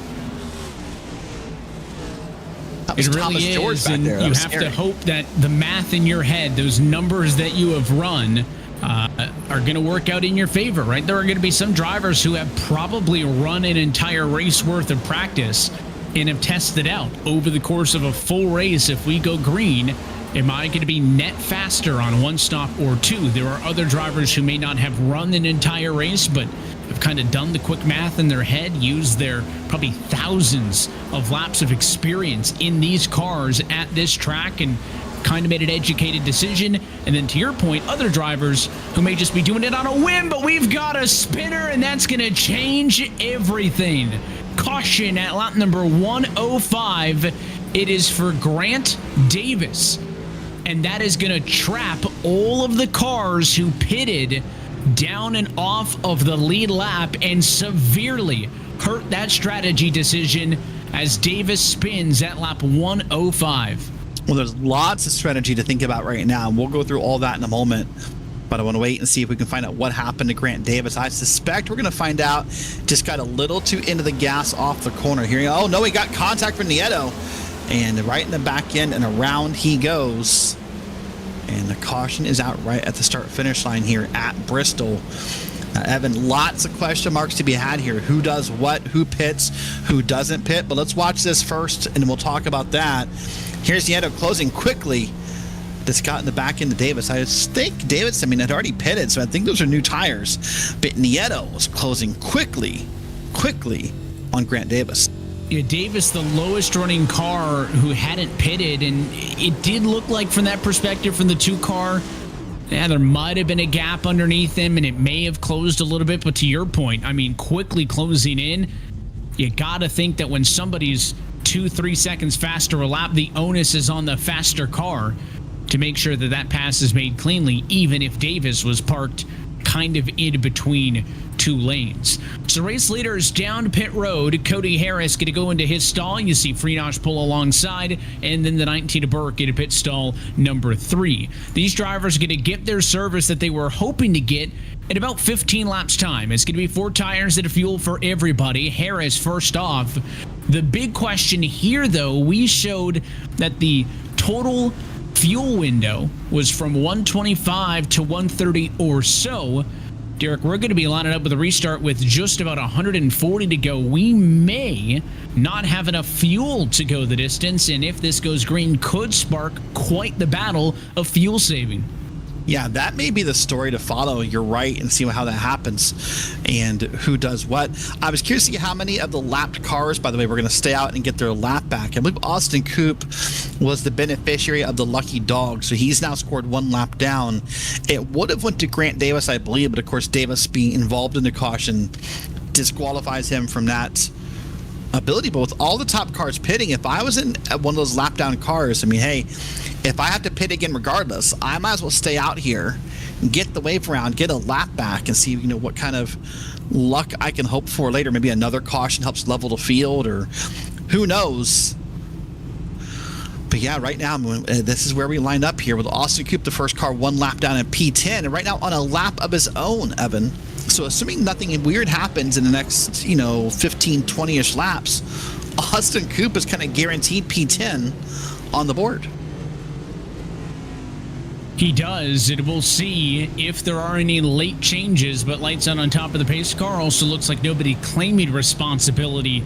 It really is, and you have to hope that the math in your head, those numbers that you have run, are going to work out in your favor, right? There are going to be some drivers who have probably run an entire race worth of practice and have tested out over the course of a full race. If we go green, am I going to be net faster on one stop or two? There are other drivers who may not have run an entire race, but have kind of done the quick math in their head, used their probably thousands of laps of experience in these cars at this track, and kind of made an educated decision. And then to your point, other drivers who may just be doing it on a whim, but we've got a spinner, and that's going to change everything. Caution at lap number 105. It is for Grant Davis, and that is going to trap all of the cars who pitted down and off of the lead lap and severely hurt that strategy decision as Davis spins at lap 105. Well, there's lots of strategy to think about right now, and we'll go through all that in a moment. But I want to wait and see if we can find out what happened to Grant Davis. I suspect we're going to find out. Just got a little too into the gas off the corner here. Oh, no, he got contact from Nieto. And right in the back end, and around he goes. And the caution is out right at the start-finish line here at Bristol. Evan, lots of question marks to be had here. Who does what? Who pits? Who doesn't pit? But let's watch this first, and we'll talk about that. Here's Nieto closing quickly. This got in the back end of Davis. I think Davis, had already pitted, so I think those are new tires. But Nieto was closing quickly on Grant Davis. Yeah, Davis, the lowest running car who hadn't pitted, and it did look like from that perspective, from the two car, there might have been a gap underneath him, and it may have closed a little bit. But to your point, quickly closing in, you got to think that when somebody's 2-3 seconds faster a lap, the onus is on the faster car to make sure that that pass is made cleanly, even if Davis was parked kind of in between two lanes. So race leaders down pit road. Cody Harris going to go into his stall. You see Freenosh pull alongside, and then the 19 of Burke into pit stall number 3. These drivers are going to get their service that they were hoping to get in about 15 laps time. It's going to be 4 tires that are fuel for everybody. Harris first off. The big question here, though, we showed that the total fuel window was from 125 to 130 or so. Derek, we're going to be lining up with a restart with just about 140 to go. We may not have enough fuel to go the distance, and if this goes green, could spark quite the battle of fuel saving. Yeah, that may be the story to follow. You're right, and see how that happens and who does what. I was curious to see how many of the lapped cars, by the way, we're going to stay out and get their lap back. I believe Austin Coop was the beneficiary of the lucky dog, so he's now scored 1 lap down. It would have went to Grant Davis, I believe, but of course Davis being involved in the caution disqualifies him from that ability. But with all the top cars pitting, if I was in one of those lap down cars, hey, if I have to pit again regardless, I might as well stay out here, get the wave around, get a lap back, and see, you know, what kind of luck I can hope for later. Maybe another caution helps level the field, or who knows. But yeah, right now, this is where we line up here with Austin Coop, the first car, one lap down in P10, and right now on a lap of his own, Evan. So assuming nothing weird happens in the next, you know, 15, 20-ish laps, Austin Coop is kind of guaranteed P10 on the board. He does, and we'll see if there are any late changes, but lights on top of the pace car. Also looks like nobody claiming responsibility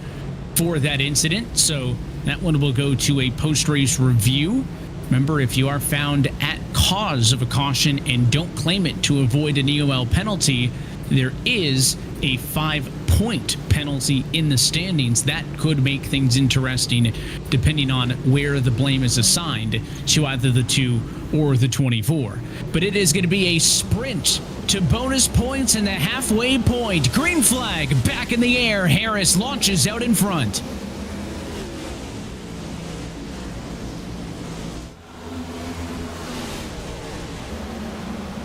for that incident, so that one will go to a post-race review. Remember, if you are found at cause of a caution and don't claim it to avoid an EOL penalty, there is a 5-point penalty in the standings. That could make things interesting depending on where the blame is assigned to either the 2 or the 24. But it is going to be a sprint to bonus points and the halfway point. Green flag back in the air. Harris launches out in front.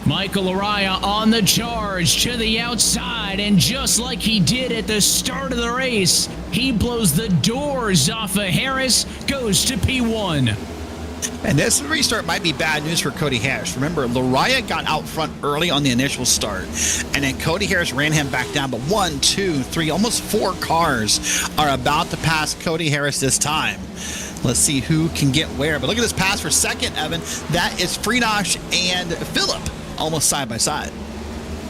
Michael Araya on the charge to the outside, and just like he did at the start of the race, he blows the doors off of Harris, goes to P1. And this restart might be bad news for Cody Harris. Remember, Laraya got out front early on the initial start, and then Cody Harris ran him back down. But 1, 2, 3, almost 4 cars are about to pass Cody Harris this time. Let's see who can get where. But look at this pass for second, Evan. That is Freenosh and Phillip, almost side by side.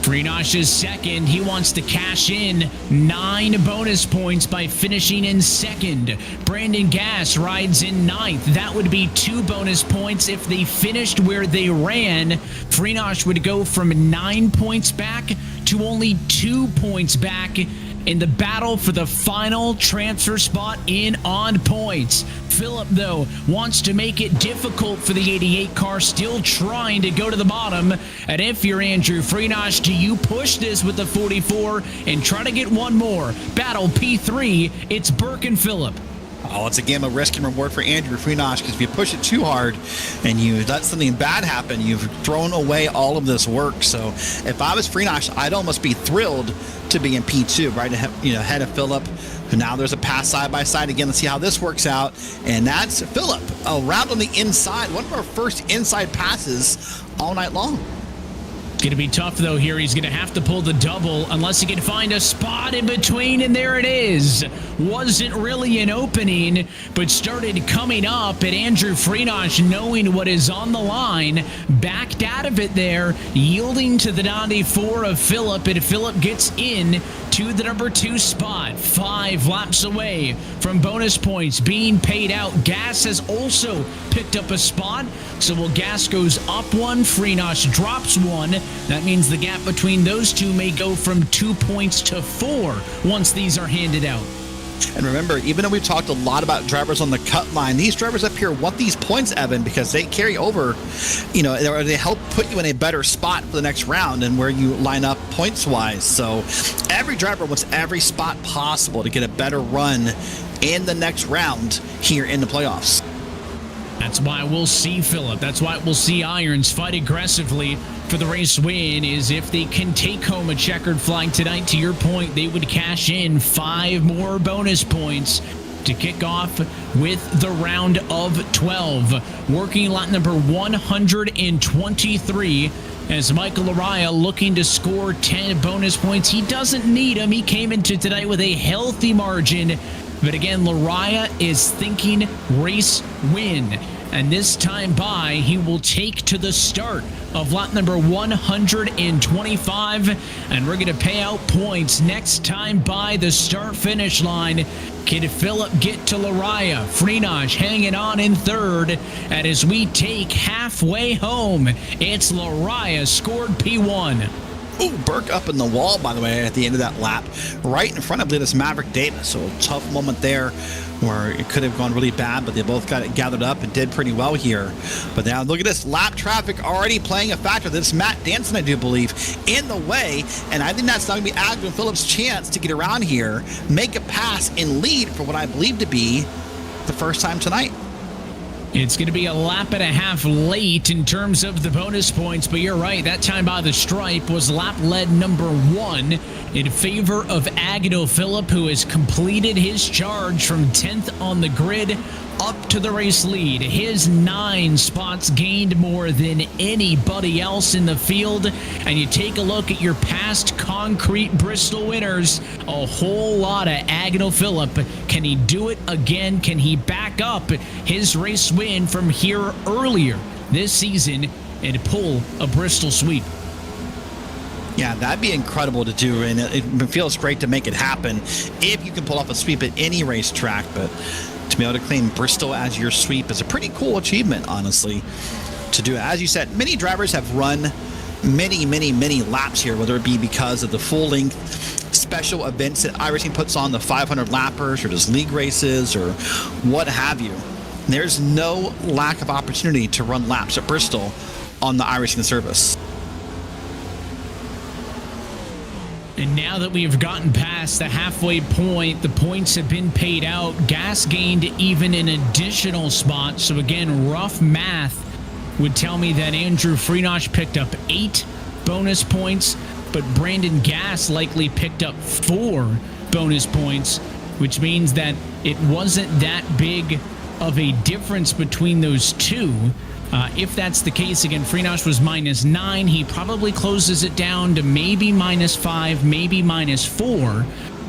Freenosh is second. He wants to cash in 9 bonus points by finishing in second. Brandon Gass rides in 9th. That would be 2 bonus points if they finished where they ran. Freenosh would go from 9 points back to only 2 points back in the battle for the final transfer spot in on points. Phillip, though, wants to make it difficult for the 88 car, still trying to go to the bottom. And if you're Andrew Freenosh, do you push this with the 44 and try to get one more? Battle P3, it's Burke and Phillip. Oh, it's a game of risk and reward for Andrew Freenosh, because if you push it too hard and you let something bad happen, you've thrown away all of this work. So if I was Freenosh, I'd almost be thrilled to be in P2, right ahead of Phillip. Now there's a pass side by side again. Let's see how this works out. And that's Phillip around on the inside. One of our first inside passes all night long. Going to be tough, though, here. He's going to have to pull the double unless he can find a spot in between, and there it is. Wasn't really an opening, but started coming up, and Andrew Freenosh, knowing what is on the line, backed out of it there, yielding to the 94 of Phillip, and Phillip gets in to the number 2 spot. 5 laps away from bonus points being paid out. Gass has also picked up a spot, so while Gass goes up 1, Freenosh drops 1. That means the gap between those two may go from 2 points to 4 once these are handed out. And remember, even though we've talked a lot about drivers on the cut line, these drivers up here want these points, Evan, because they carry over, or they help put you in a better spot for the next round and where you line up points-wise. So every driver wants every spot possible to get a better run in the next round here in the playoffs. That's why we'll see Phillip. That's why we'll see Irons fight aggressively for the race win. Is if they can take home a checkered flag tonight, to your point, they would cash in 5 more bonus points to kick off with the round of 12. Working lap number 123 as Michael Araya looking to score 10 bonus points. He doesn't need them. He came into tonight with a healthy margin. But again, Laraya is thinking race win. And this time by, he will take to the start of lap number 125. And we're going to pay out points next time by the start-finish line. Can Phillip get to Laraya? Freenosh hanging on in third. And as we take halfway home, it's Laraya scored P1. Ooh, Burke up in the wall, by the way, at the end of that lap, right in front of this Maverick Davis. So a tough moment there where it could have gone really bad, but they both got it gathered up and did pretty well here. But now look at this lap traffic already playing a factor. This Matt Danson, I do believe, in the way, and I think that's not going to be Adrian Phillips' chance to get around here, make a pass and lead for what I believe to be the first time tonight. It's going to be a lap and a half late in terms of the bonus points, but you're right. That time by the stripe was lap lead number 1 in favor of Agnew Phillip, who has completed his charge from 10th on the grid up to the race lead. His 9 spots gained more than anybody else in the field. And you take a look at your past concrete Bristol winners, a whole lot of Agnew Phillip. Can he do it again? Can he back up his race win from here earlier this season and pull a Bristol sweep? Yeah, that'd be incredible to do, and it feels great to make it happen if you can pull off a sweep at any racetrack. But to be able to claim Bristol as your sweep is a pretty cool achievement, honestly, to do it. As you said, many drivers have run many laps here, whether it be because of the full-length special events that iRacing puts on, the 500 lappers, or just league races, or what have you. There's no lack of opportunity to run laps at Bristol on the iRacing service. And now that we have gotten past the halfway point, the points have been paid out. Gas gained even an additional spot. So again, rough math would tell me that Andrew Freenosh picked up 8 bonus points, but Brandon Gass likely picked up 4 bonus points, which means that it wasn't that big of a difference between those two. If that's the case, again, Freenosh was -9. He probably closes it down to maybe -5, maybe -4.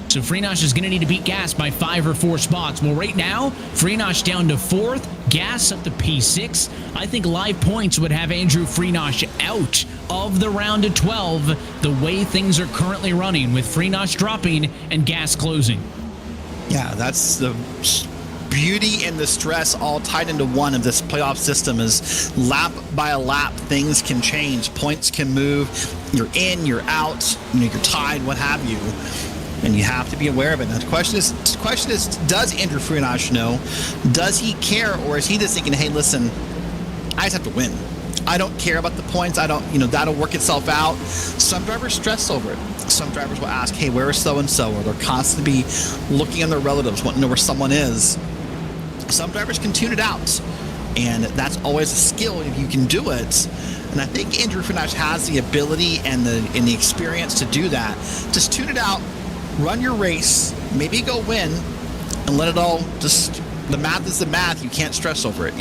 So Freenosh is going to need to beat Gas by 5 or 4 spots. Well, right now, Freenosh down to 4th, Gas up to P6. I think live points would have Andrew Freenosh out of the round of 12 the way things are currently running, with Freenosh dropping and Gas closing. Yeah, that's the beauty and the stress all tied into one of this playoff system. Is lap by a lap, things can change, points can move, you're in, you're out, you're tied, what have you, and you have to be aware of it. Now the question is, does Andrew Freenosh know? Does he care? Or is he just thinking, hey, listen, I just have to win, I don't care about the points, I don't, that'll work itself out? Some drivers stress over it. Some drivers will ask, hey, where is so-and-so? Or they're constantly looking on their relatives, wanting to know where someone is. Some drivers can tune it out, and that's always a skill if you can do it. And I think Andrew Freenosh has the ability and the experience to do that. Just tune it out, run your race, maybe go win, and let it all just, the math is the math. You can't stress over it,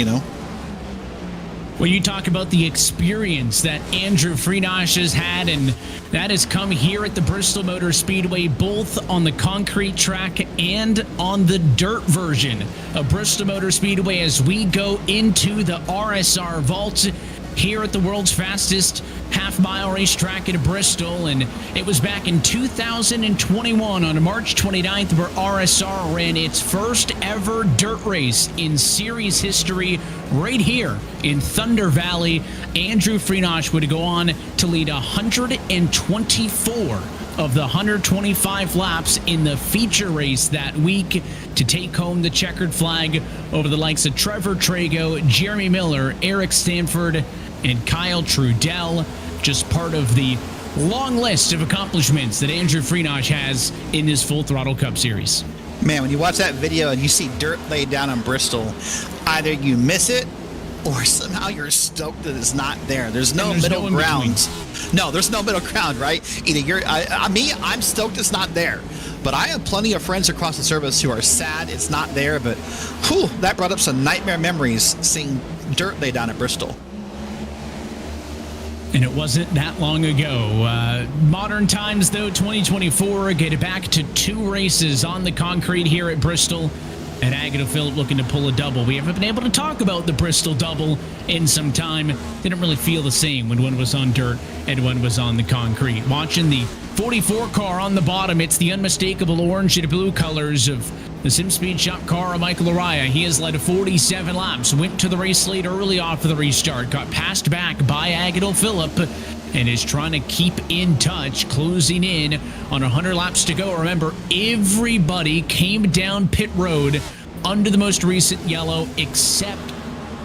Well, you talk about the experience that Andrew Freenosh has had, and that has come here at the Bristol Motor Speedway, both on the concrete track and on the dirt version of Bristol Motor Speedway, as we go into the RSR Vault here at the world's fastest half-mile racetrack at Bristol. And it was back in 2021 on March 29th where RSR ran its first ever dirt race in series history right here in Thunder Valley. Andrew Freenosh would go on to lead 124 of the 125 laps in the feature race that week to take home the checkered flag over the likes of Trevor Trago, Jeremy Miller, Eric Stanford, and Kyle Trudell. Just part of the long list of accomplishments that Andrew Freenosh has in this Full Throttle Cup Series. Man, when you watch that video and you see dirt laid down on Bristol, either you miss it or somehow you're stoked that it's not there. There's no middle ground. No, there's no middle ground, right? Either I'm stoked it's not there. But I have plenty of friends across the service who are sad it's not there. But whew, that brought up some nightmare memories seeing dirt laid down at Bristol. And it wasn't that long ago. Modern times, though, 2024, get back to 2 races on the concrete here at Bristol. And Agnew Phillip looking to pull a double. We haven't been able to talk about the Bristol double in some time. Didn't really feel the same when one was on dirt and one was on the concrete. Watching the 44 car on the bottom, it's the unmistakable orange and blue colors of the Sim Speed Shop car of Michael Araya. He has led 47 laps, went to the race late early off of the restart, got passed back by Agnew Phillip, and is trying to keep in touch, closing in on 100 laps to go. Remember, everybody came down pit road under the most recent yellow, except,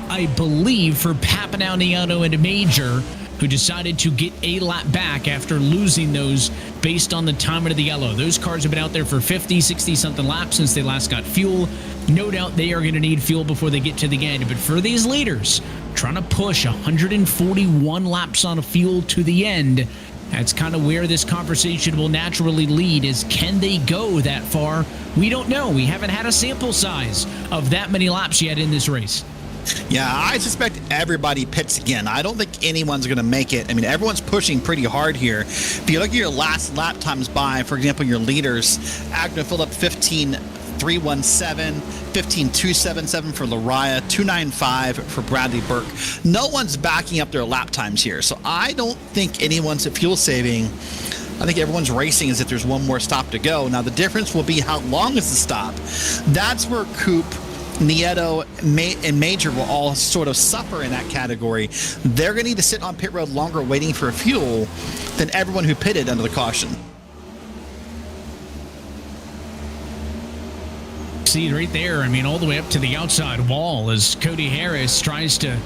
I believe, for Papanowniano and Major, who decided to get a lap back after losing those based on the timing of the yellow. Those cars have been out there for 50, 60-something laps since they last got fuel. No doubt they are going to need fuel before they get to the end. But for these leaders, trying to push 141 laps on fuel to the end, that's kind of where this conversation will naturally lead, is can they go that far? We don't know. We haven't had a sample size of that many laps yet in this race. Yeah, I suspect everybody pits again. I don't think anyone's going to make it. I mean, everyone's pushing pretty hard here. If you look at your last lap times by, for example, your leaders, Agnew filled up 15.317, 15.277 for Lariah, 2.95 for Bradley Burke. No one's backing up their lap times here, so I don't think anyone's at fuel saving. I think everyone's racing as if there's one more stop to go. Now, the difference will be how long is the stop. That's where Coop, Nieto, and Major will all sort of suffer in that category. They're going to need to sit on pit road longer waiting for fuel than everyone who pitted under the caution. See right there, I mean, all the way up to the outside wall as Cody Harris tries to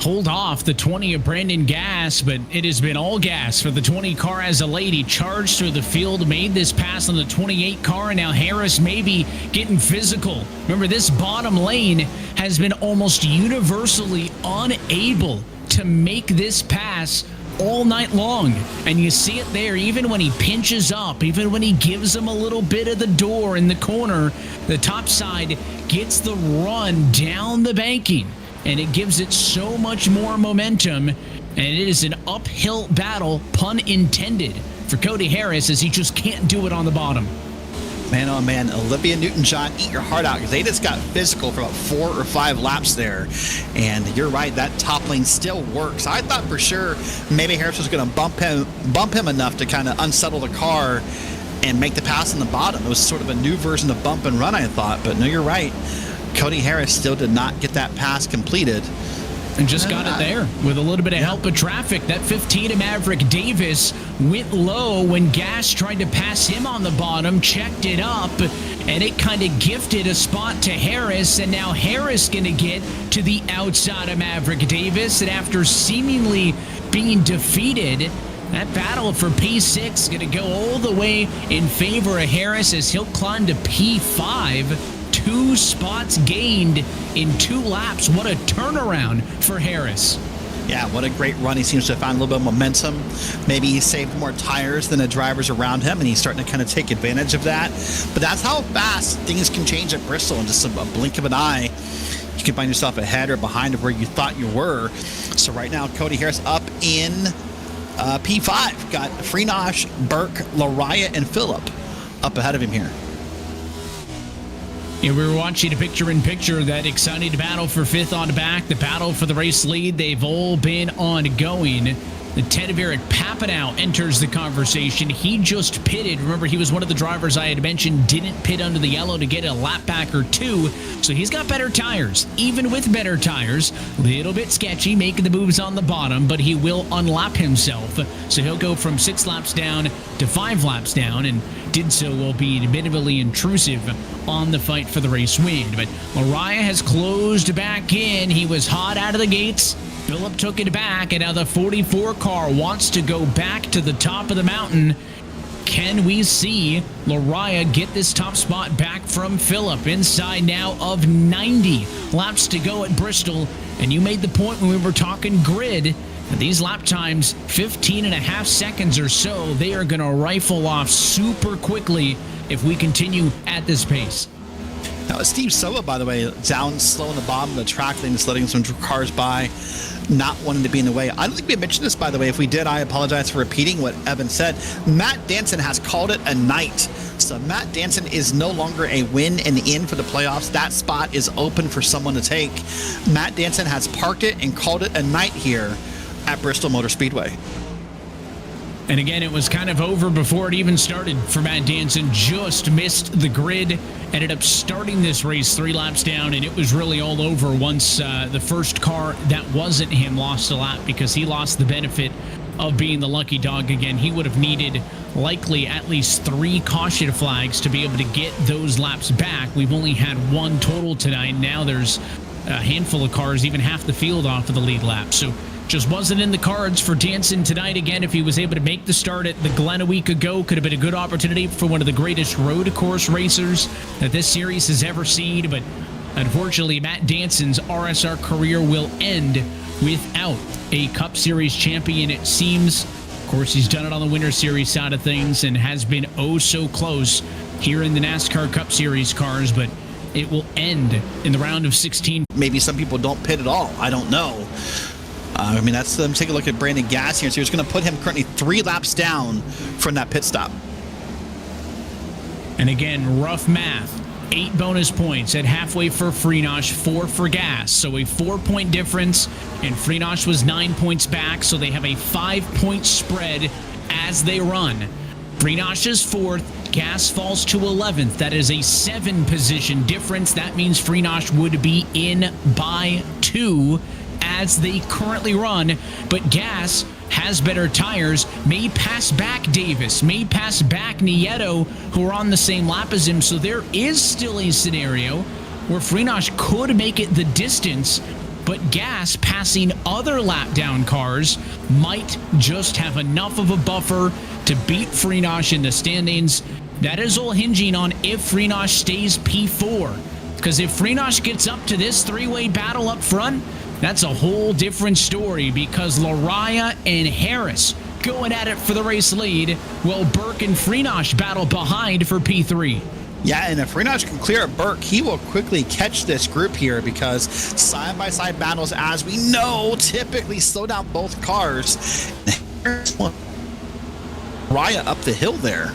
hold off the 20 of Brandon Gass, but it has been all gas for the 20 car as a lady. Charged through the field, made this pass on the 28 car, and now Harris maybe getting physical. Remember, this bottom lane has been almost universally unable to make this pass all night long, and you see it there. Even when he pinches up, even when he gives him a little bit of the door in the corner, the top side gets the run down the banking, and it gives it so much more momentum, and it is an uphill battle, pun intended, for Cody Harris, as he just can't do it on the bottom. Man, oh man, Olivia Newton-John, eat your heart out, because they just got physical for about 4 or 5 laps there. And you're right, that top lane still works. I thought for sure maybe Harris was going to bump him enough to kind of unsettle the car and make the pass on the bottom. It was sort of a new version of bump and run, I thought. But no, you're right. Cody Harris still did not get that pass completed. And just got it there with a little bit of help of traffic. That 15 of Maverick Davis went low when Gass tried to pass him on the bottom, checked it up, and it kind of gifted a spot to Harris. And now Harris going to get to the outside of Maverick Davis. And after seemingly being defeated, that battle for P6 is going to go all the way in favor of Harris as he'll climb to P5. 2 spots gained in 2 laps. What a turnaround for Harris. Yeah, what a great run. He seems to have found a little bit of momentum. Maybe he saved more tires than the drivers around him, and he's starting to kind of take advantage of that. But that's how fast things can change at Bristol in just a blink of an eye. You can find yourself ahead or behind of where you thought you were. So right now, Cody Harris up in P5. Got Freenosh, Burke, Lariah, and Phillip up ahead of him here. Yeah, we were watching a picture-in-picture, that exciting battle for 5th on back, the battle for the race lead. They've all been ongoing. The Ted of Eric Papanow enters the conversation. He just pitted. Remember, he was one of the drivers I had mentioned didn't pit under the yellow to get a lap back or 2. So he's got better tires. Even with better tires, a little bit sketchy, making the moves on the bottom, but he will unlap himself. So he'll go from 6 laps down to 5 laps down, and did so while being minimally intrusive on the fight for the race win. But Lariah has closed back in. He was hot out of the gates. Phillip took it back, and now the 44 car wants to go back to the top of the mountain. Can we see Lariah get this top spot back from Phillip? Inside now of 90 laps to go at Bristol. And you made the point when we were talking grid, that these lap times, 15.5 seconds or so, they are going to rifle off super quickly if we continue at this pace. Now, Steve Soa, by the way, down slow on the bottom of the track, then just letting some cars by, not wanting to be in the way. I don't think we mentioned this, by the way. If we did, I apologize for repeating what Evan said. Matt Danson has called it a night. So Matt Danson is no longer a win and in for the playoffs. That spot is open for someone to take. Matt Danson has parked it and called it a night here at Bristol Motor Speedway. And again, it was kind of over before it even started for Matt Danson. Just missed the grid. Ended up starting this race 3 laps down, and it was really all over once the first car that wasn't him lost a lap, because he lost the benefit of being the lucky dog again. He would have needed likely at least 3 caution flags to be able to get those laps back. We've only had 1 total tonight. Now there's a handful of cars, even half the field off of the lead lap. So just wasn't in the cards for Danson tonight. Again, if he was able to make the start at the Glen a week ago, could have been a good opportunity for one of the greatest road course racers that this series has ever seen. But unfortunately, Matt Danson's RSR career will end without a Cup Series champion, it seems. Of course, he's done it on the Winter Series side of things and has been oh so close here in the NASCAR Cup Series cars, but it will end in the round of 16. Maybe some people don't pit at all. I don't know. I mean, let's take a look at Brandon Gass here. So he's going to put him currently 3 laps down from that pit stop. And again, rough math. 8 bonus points at halfway for Freenosh, 4 for Gass. So a 4-point difference, and Freenosh was 9 points back, so they have a 5-point spread as they run. Freenosh is 4th, Gass falls to 11th. That is a 7-position difference. That means Freenosh would be in by 2 as they currently run, but Gass has better tires, may pass back Davis, may pass back Nieto, who are on the same lap as him, so there is still a scenario where Freenosh could make it the distance, but Gass passing other lap down cars might just have enough of a buffer to beat Freenosh in the standings. That is all hinging on if Freenosh stays P4, because if Freenosh gets up to this 3-way battle up front, that's a whole different story, because Lariah and Harris going at it for the race lead, while Burke and Freenosh battle behind for P3. Yeah, and if Freenosh can clear up Burke, he will quickly catch this group here, because side-by-side battles, as we know, typically slow down both cars. Lariah up the hill there.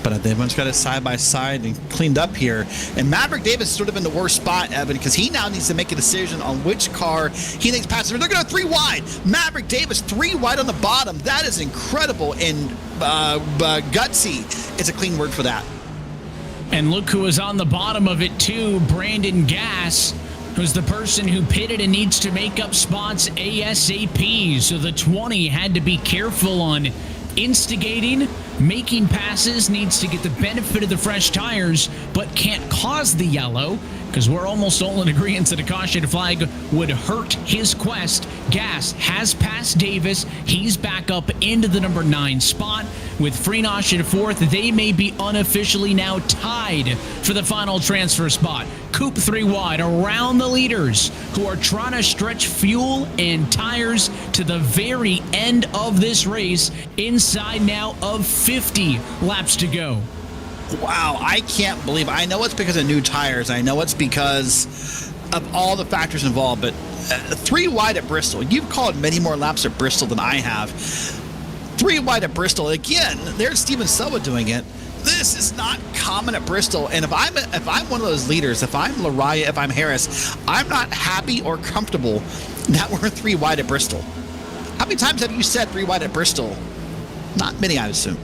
But everyone's got it side-by-side and cleaned up here. And Maverick Davis is sort of in the worst spot, Evan, because he now needs to make a decision on which car he thinks passes. They're going to 3 wide. Maverick Davis 3 wide on the bottom. That is incredible and gutsy. It's a clean word for that. And look who is on the bottom of it too, Brandon Gass, who's the person who pitted and needs to make up spots ASAP. So the 20 had to be careful on instigating, making passes, needs to get the benefit of the fresh tires, but can't cause the yellow, because we're almost all in agreement that a caution flag would hurt his quest. Gass has passed Davis. He's back up into the number 9 spot. With Freenosh in 4th, they may be unofficially now tied for the final transfer spot. Coupe 3 wide around the leaders, who are trying to stretch fuel and tires to the very end of this race, inside now of 50 laps to go. Wow, I can't believe it. I know it's because of new tires. I know it's because of all the factors involved, but 3 wide at Bristol. You've called many more laps at Bristol than I have. 3 wide at Bristol. Again, there's Steven Silva doing it. This is not common at Bristol. And if I'm one of those leaders, if I'm Lariah, if I'm Harris, I'm not happy or comfortable that we're 3 wide at Bristol. How many times have you said 3 wide at Bristol? Not many, I assume.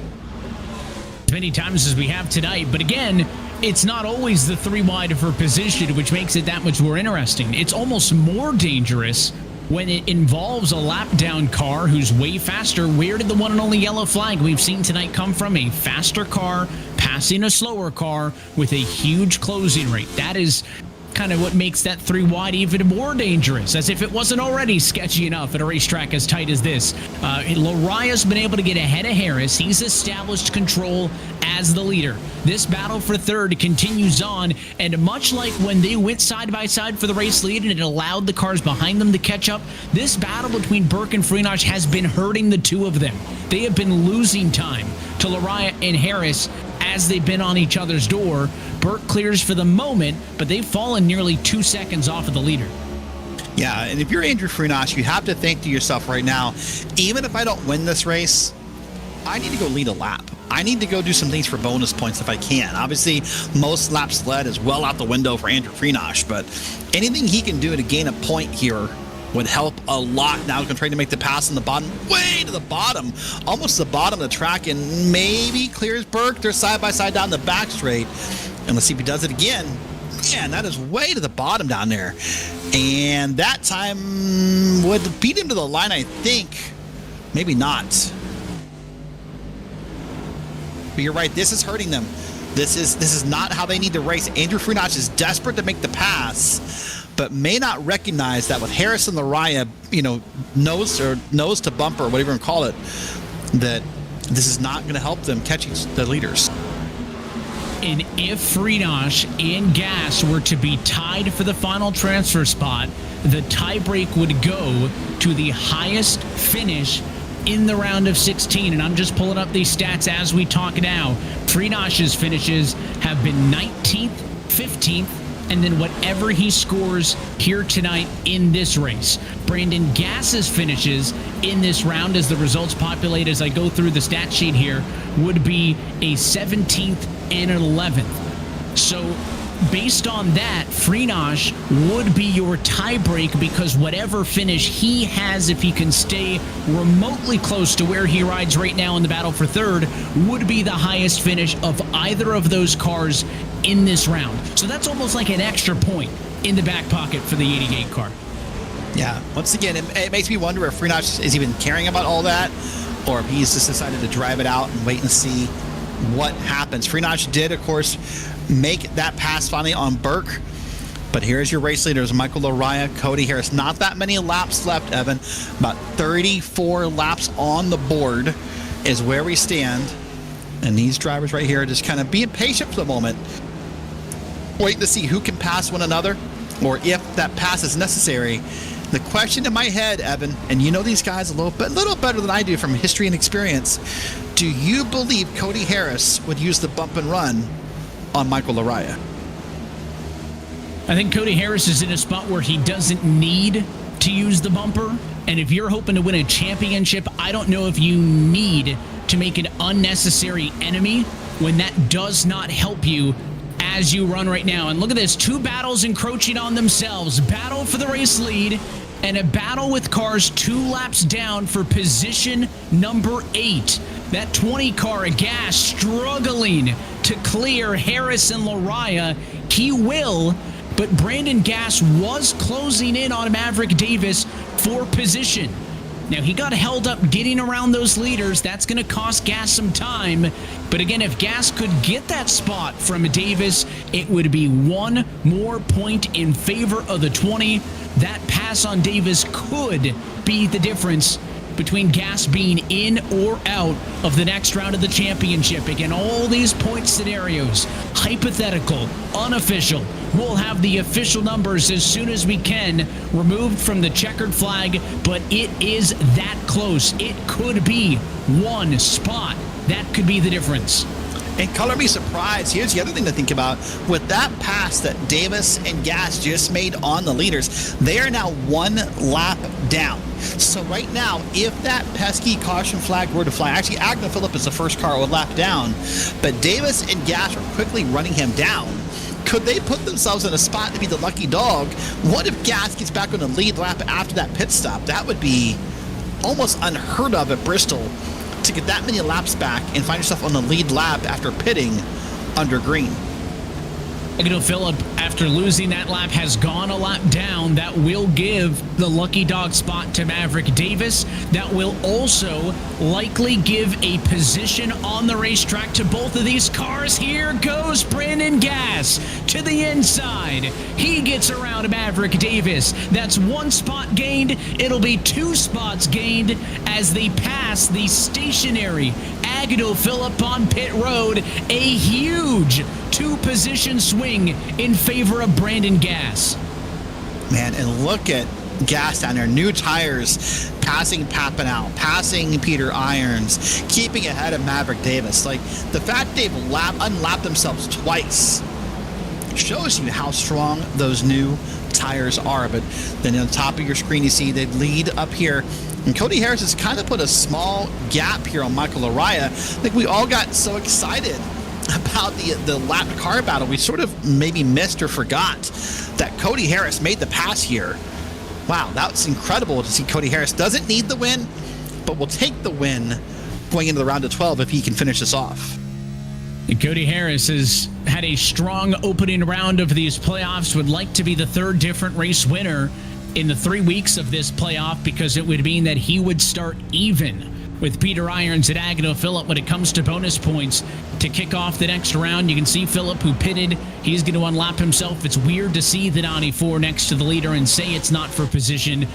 As many times as we have tonight, but again, it's not always the 3 wide for position, which makes it that much more interesting. It's almost more dangerous when it involves a lap down car who's way faster. Where did the one and only yellow flag we've seen tonight come from? A faster car passing a slower car with a huge closing rate. That is kind of what makes that 3 wide even more dangerous, as if it wasn't already sketchy enough at a racetrack as tight as this. Lariah's been able to get ahead of Harris. He's established control as the leader. This battle for 3rd continues on, and much like when they went side by side for the race lead and it allowed the cars behind them to catch up, this battle between Burke and Freenosh has been hurting the 2 of them. They have been losing time to Lariah and Harris as they've been on each other's door. Burke clears for the moment, but they've fallen nearly 2 seconds off of the leader. Yeah, and if you're Andrew Freenosh, you have to think to yourself right now, even if I don't win this race, I need to go lead a lap. I need to go do some things for bonus points if I can. Obviously, most laps led is well out the window for Andrew Freenosh, but anything he can do to gain a point here would help a lot. Now he's going to try to make the pass on the bottom, way to the bottom, almost the bottom of the track, and maybe clears Burke. They're side by side down the back straight. And let's see if he does it again. Man, that is way to the bottom down there. And that time would beat him to the line, I think. Maybe not. But you're right, this is hurting them. This is not how they need to race. Andrew Freenosh is desperate to make the pass, but may not recognize that with Harris and Lariah, nose to bumper, whatever you call it, that this is not going to help them catch the leaders. And if Friedosh and Gas were to be tied for the final transfer spot, the tiebreak would go to the highest finish in the round of 16. And I'm just pulling up these stats as we talk now. Friedosh's finishes have been 19th, 15th, and then whatever he scores here tonight in this race. Brandon Gass's finishes in this round, as the results populate as I go through the stat sheet here, would be a 17th and an 11th. So based on that, Friedosh would be your tiebreak, because whatever finish he has, if he can stay remotely close to where he rides right now in the battle for third, would be the highest finish of either of those cars in this round. So that's almost like an extra point in the back pocket for the 88 car. Yeah, once again, it makes me wonder if Friedosh is even caring about all that, or if he's just decided to drive it out and wait and see what happens. Friedosh did, of course, make that pass finally on Burke. But here's your race leaders, Michael Lariah, Cody Harris. Not that many laps left, Evan. About 34 laps on the board is where we stand. And these drivers right here are just kind of being patient for the moment, waiting to see who can pass one another, or if that pass is necessary. The question in my head, Evan, and you know these guys a little better than I do from history and experience, do you believe Cody Harris would use the bump and run on Michael Lariah? I think Cody Harris is in a spot where he doesn't need to use the bumper. And if you're hoping to win a championship, I don't know if you need to make an unnecessary enemy when that does not help you as you run right now. And look at this, two battles encroaching on themselves. Battle for the race lead and a battle with cars 2 laps down for position number 8. That 20 car, a Gas, struggling to clear Harris and Lariah. He will, but Brandon Gas was closing in on Maverick Davis for position. Now, he got held up getting around those leaders. That's going to cost Gas some time. But again, if Gas could get that spot from Davis, it would be 1 more point in favor of the 20. That pass on Davis could be the difference between Gas being in or out of the next round of the championship. Again, all these point scenarios, hypothetical, unofficial. We'll have the official numbers as soon as we can removed from the checkered flag, but it is that close. It could be 1 spot. That could be the difference. And color me surprised. Here's the other thing to think about. With that pass that Davis and Gas just made on the leaders, they are now 1 lap down. So right now, if that pesky caution flag were to fly, actually Agnew Phillip is the first car 1 lap down, but Davis and Gas are quickly running him down. Could they put themselves in a spot to be the lucky dog? What if Gas gets back on the lead lap after that pit stop? That would be almost unheard of at Bristol, to get that many laps back and find yourself on the lead lap after pitting under green. Agnew Phillip, after losing that lap, has gone a lap down. That will give the lucky dog spot to Maverick Davis. That will also likely give a position on the racetrack to both of these cars. Here goes Brandon Gas to the inside. He gets around Maverick Davis. That's 1 spot gained. It'll be 2 spots gained as they pass the stationary Agnew Phillip on pit road. A huge 2-position swing in favor of Brandon Gas. Man, and look at Gas down there. New tires, passing Papinow, passing Peter Irons, keeping ahead of Maverick Davis. Like, the fact they've unlapped themselves twice shows you how strong those new tires are. But then on the top of your screen, you see they lead up here. And Cody Harris has kind of put a small gap here on Michael Lariah. I think we all got so excited about the lap car battle, we sort of maybe missed or forgot that Cody Harris made the pass here. Wow, that's incredible to see. Cody Harris doesn't need the win, but will take the win going into the round of 12 if he can finish this off. Cody Harris has had a strong opening round of these playoffs, would like to be the 3rd different race winner in the 3 weeks of this playoff, because it would mean that he would start even with Peter Irons and Agnew Phillip when it comes to bonus points to kick off the next round. You can see Phillip, who pitted, he's going to unlap himself. It's weird to see the 94 next to the leader and say it's not for position.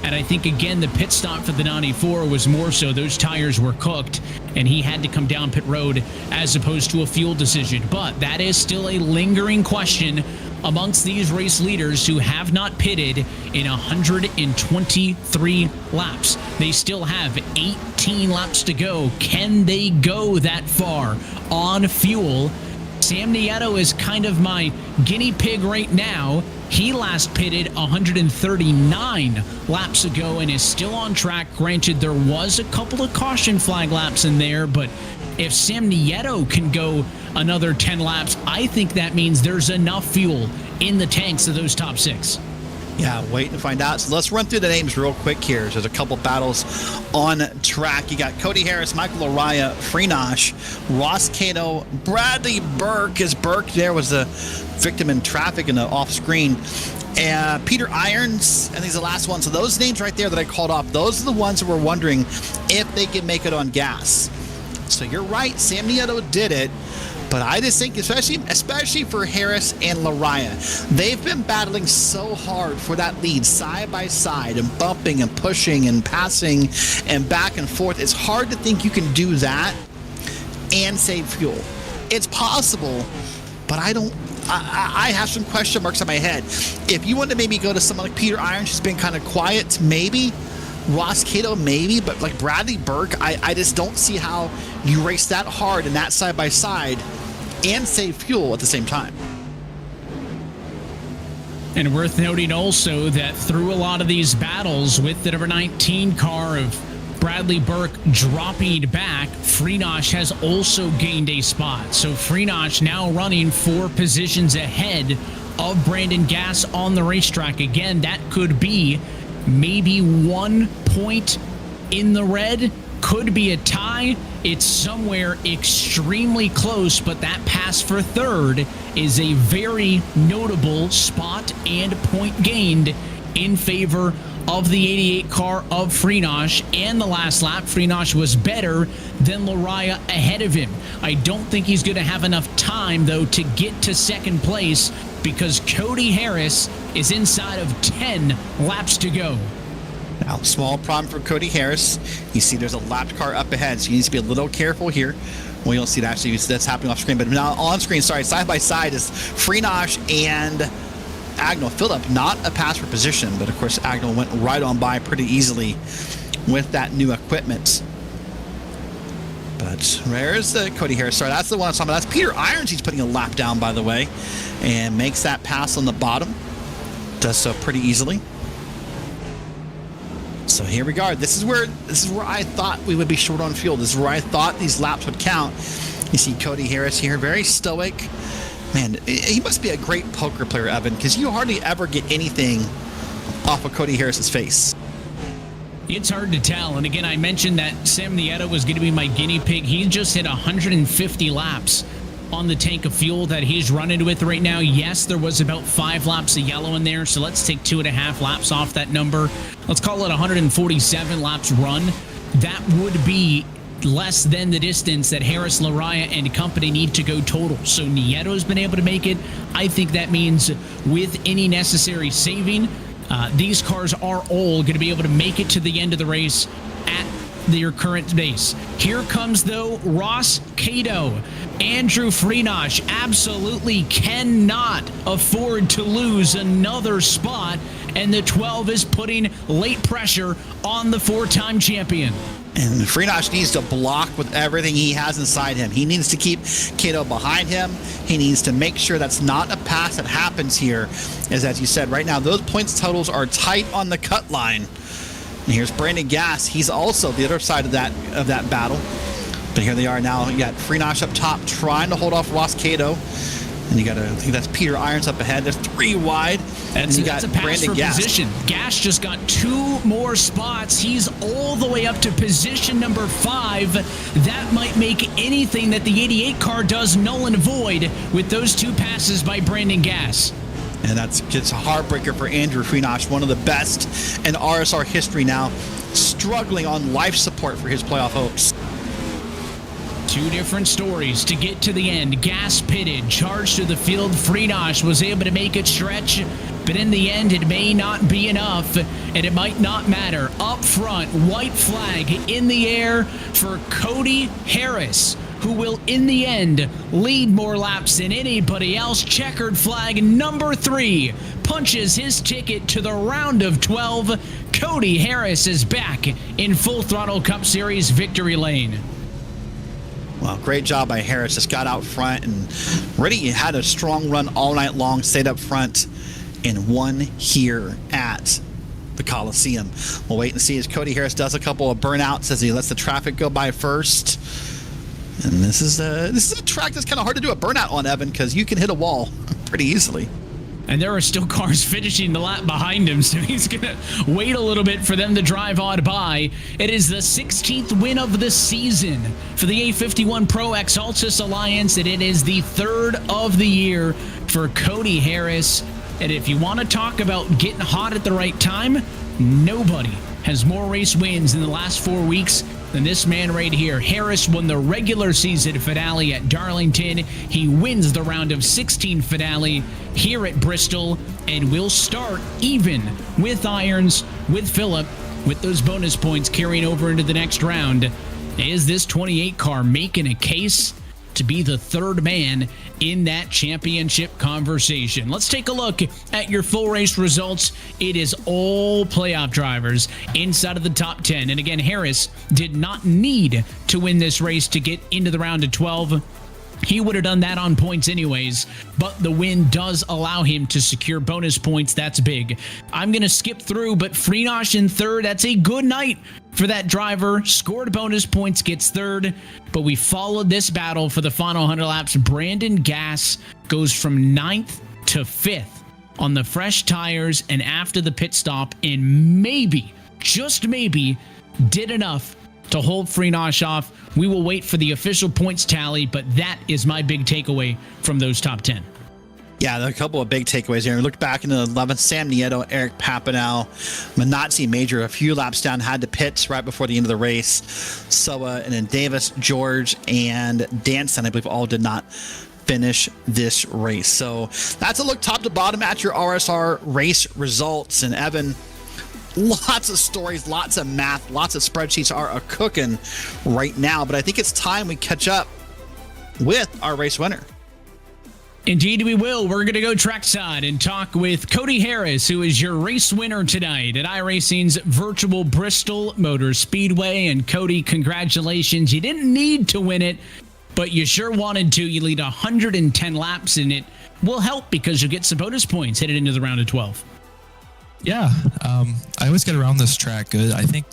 And I think, again, the pit stop for the 94 was more so those tires were cooked and he had to come down pit road as opposed to a fuel decision. But that is still a lingering question amongst these race leaders who have not pitted in 123 laps. They still have 18 laps to go. Can they go that far on fuel? Sam Nieto is kind of my guinea pig right now. He last pitted 139 laps ago and is still on track. Granted, there was a couple of caution flag laps in there, but if Sam Nieto can go another 10 laps, I think that means there's enough fuel in the tanks of those top 6. Yeah, wait to find out. So let's run through the names real quick here. There's a couple battles on track. You got Cody Harris, Michael Araya, Freenosh, Ross Cato, Bradley Burke, as Burke there was the victim in traffic in the off screen. And Peter Irons, and these are the last ones. So those names right there that I called off, those are the ones that were wondering if they could make it on gas. So you're right, Sam Nieto did it. But I just think, especially for Harris and Lariah, they've been battling so hard for that lead side by side and bumping and pushing and passing and back and forth. It's hard to think you can do that and save fuel. It's possible, but I have some question marks on my head. If you want to maybe go to someone like Peter Irons, who's been kind of quiet, maybe. Ross Cato, maybe, but like Bradley Burke, I just don't see how you race that hard and that side by side and save fuel at the same time. And worth noting also that through a lot of these battles with the number 19 car of Bradley Burke dropping back, Freenosh has also gained a spot. So Freenosh now running 4 positions ahead of Brandon Gass on the racetrack. Again, that could be maybe 1 point in the red, could be a tie. It's somewhere extremely close, but that pass for third is a very notable spot and point gained in favor of the 88 car of Freenosh. And the last lap, Freenosh was better than Lariah ahead of him. I don't think he's going to have enough time, though, to get to second place because Cody Harris is inside of 10 laps to go. Now, small problem for Cody Harris. You see there's a lapped car up ahead, so you need to be a little careful here. Well, you'll see that actually that's happening off screen, but now on screen, sorry, side by side is Freenosh and Agnew Phillip. Not a pass for position, but of course Agnew went right on by pretty easily with that new equipment. But there's the Cody Harris. Sorry, that's the one I'm talking about. That's Peter Irons. He's putting a lap down, by the way, and makes that pass on the bottom. Does so pretty easily. So here we go. This is where I thought we would be short on fuel. This is where I thought these laps would count. You see Cody Harris here, very stoic. Man, he must be a great poker player, Evan, because you hardly ever get anything off of Cody Harris's face. It's hard to tell. And again, I mentioned that Sam Nieto was going to be my guinea pig. He just hit 150 laps on the tank of fuel that he's running with right now. Yes, there was about 5 laps of yellow in there, so let's take 2.5 laps off that number. Let's call it 147 laps run. That would be less than the distance that Harris, Lariah, and company need to go total. So Nieto's been able to make it. I think that means with any necessary saving, these cars are all going to be able to make it to the end of the race at their current base. Here comes, though, Ross Cato. Andrew Freenosh absolutely cannot afford to lose another spot, and the 12 is putting late pressure on the 4-time champion. And Freenosh needs to block with everything he has inside him. He needs to keep Cato behind him. He needs to make sure that's not a pass that happens here. As you said, right now, those points totals are tight on the cut line. And here's Brandon Gass. He's also the other side of that battle. But here they are now. You got Freenosh up top trying to hold off Ross Cato. And you got I think that's Peter Irons up ahead. There's 3 wide. That's a pass Brandon for Gass. Position. Gass just got 2 more spots. He's all the way up to position number 5. That might make anything that the 88 car does null and void with those 2 passes by Brandon Gass. And that's just a heartbreaker for Andrew Freenosh, one of the best in RSR history now, struggling on life support for his playoff hopes. Two different stories to get to the end. Gas pitted, charged to the field. Freenosh was able to make it stretch, but in the end, it may not be enough, and it might not matter. Up front, white flag in the air for Cody Harris, who will, in the end, lead more laps than anybody else. Checkered flag number 3 punches his ticket to the round of 12. Cody Harris is back in Full Throttle Cup Series victory lane. Well, great job by Harris. Just got out front and really had a strong run all night long, stayed up front, and won here at the Coliseum. We'll wait and see as Cody Harris does a couple of burnouts as he lets the traffic go by first. And this is a track that's kind of hard to do a burnout on, Evan, because you can hit a wall pretty easily. And there are still cars finishing the lap behind him, so he's going to wait a little bit for them to drive on by. It is the 16th win of the season for the A51 Pro X Altus Alliance, and it is the 3rd of the year for Cody Harris. And if you want to talk about getting hot at the right time, nobody has more race wins in the last 4 weeks than this man right here. Harris won the regular season finale at Darlington. He wins the round of 16 finale here at Bristol, and will start even with irons with Phillip, with those bonus points carrying over into the next round. Is this 28 car making a case to be the 3rd man in that championship conversation? Let's take a look at your full race results. It is all playoff drivers inside of the top 10. And again, Harris did not need to win this race to get into the round of 12. He would have done that on points anyways, but the win does allow him to secure bonus points. That's big. I'm going to skip through, but Freenosh in 3rd. That's a good night for that driver. Scored bonus points, gets 3rd, but we followed this battle for the final 100 laps. Brandon Gass goes from 9th to 5th on the fresh tires and after the pit stop, and maybe, just maybe, did enough to hold Freenosh off. We will wait for the official points tally, but that is my big takeaway from those top 10. Yeah, there are a couple of big takeaways here. We looked back into the 11th, Sam Nieto, Eric Papanow, Manazzi Major, a few laps down, had to pit right before the end of the race. Soa, and then Davis, George, and Danson, I believe, all did not finish this race. So that's a look top to bottom at your RSR race results. And Evan, lots of stories, lots of math, lots of spreadsheets are cooking right now, but I think it's time we catch up with our race winner. Indeed we will. We're going to go trackside and talk with Cody Harris, who is your race winner tonight at iRacing's virtual Bristol Motor Speedway. And Cody, congratulations. You didn't need to win it, but you sure wanted to. You lead 110 laps, and it will help because you'll get some bonus points headed into the round of 12. Yeah, I always get around this track good. I think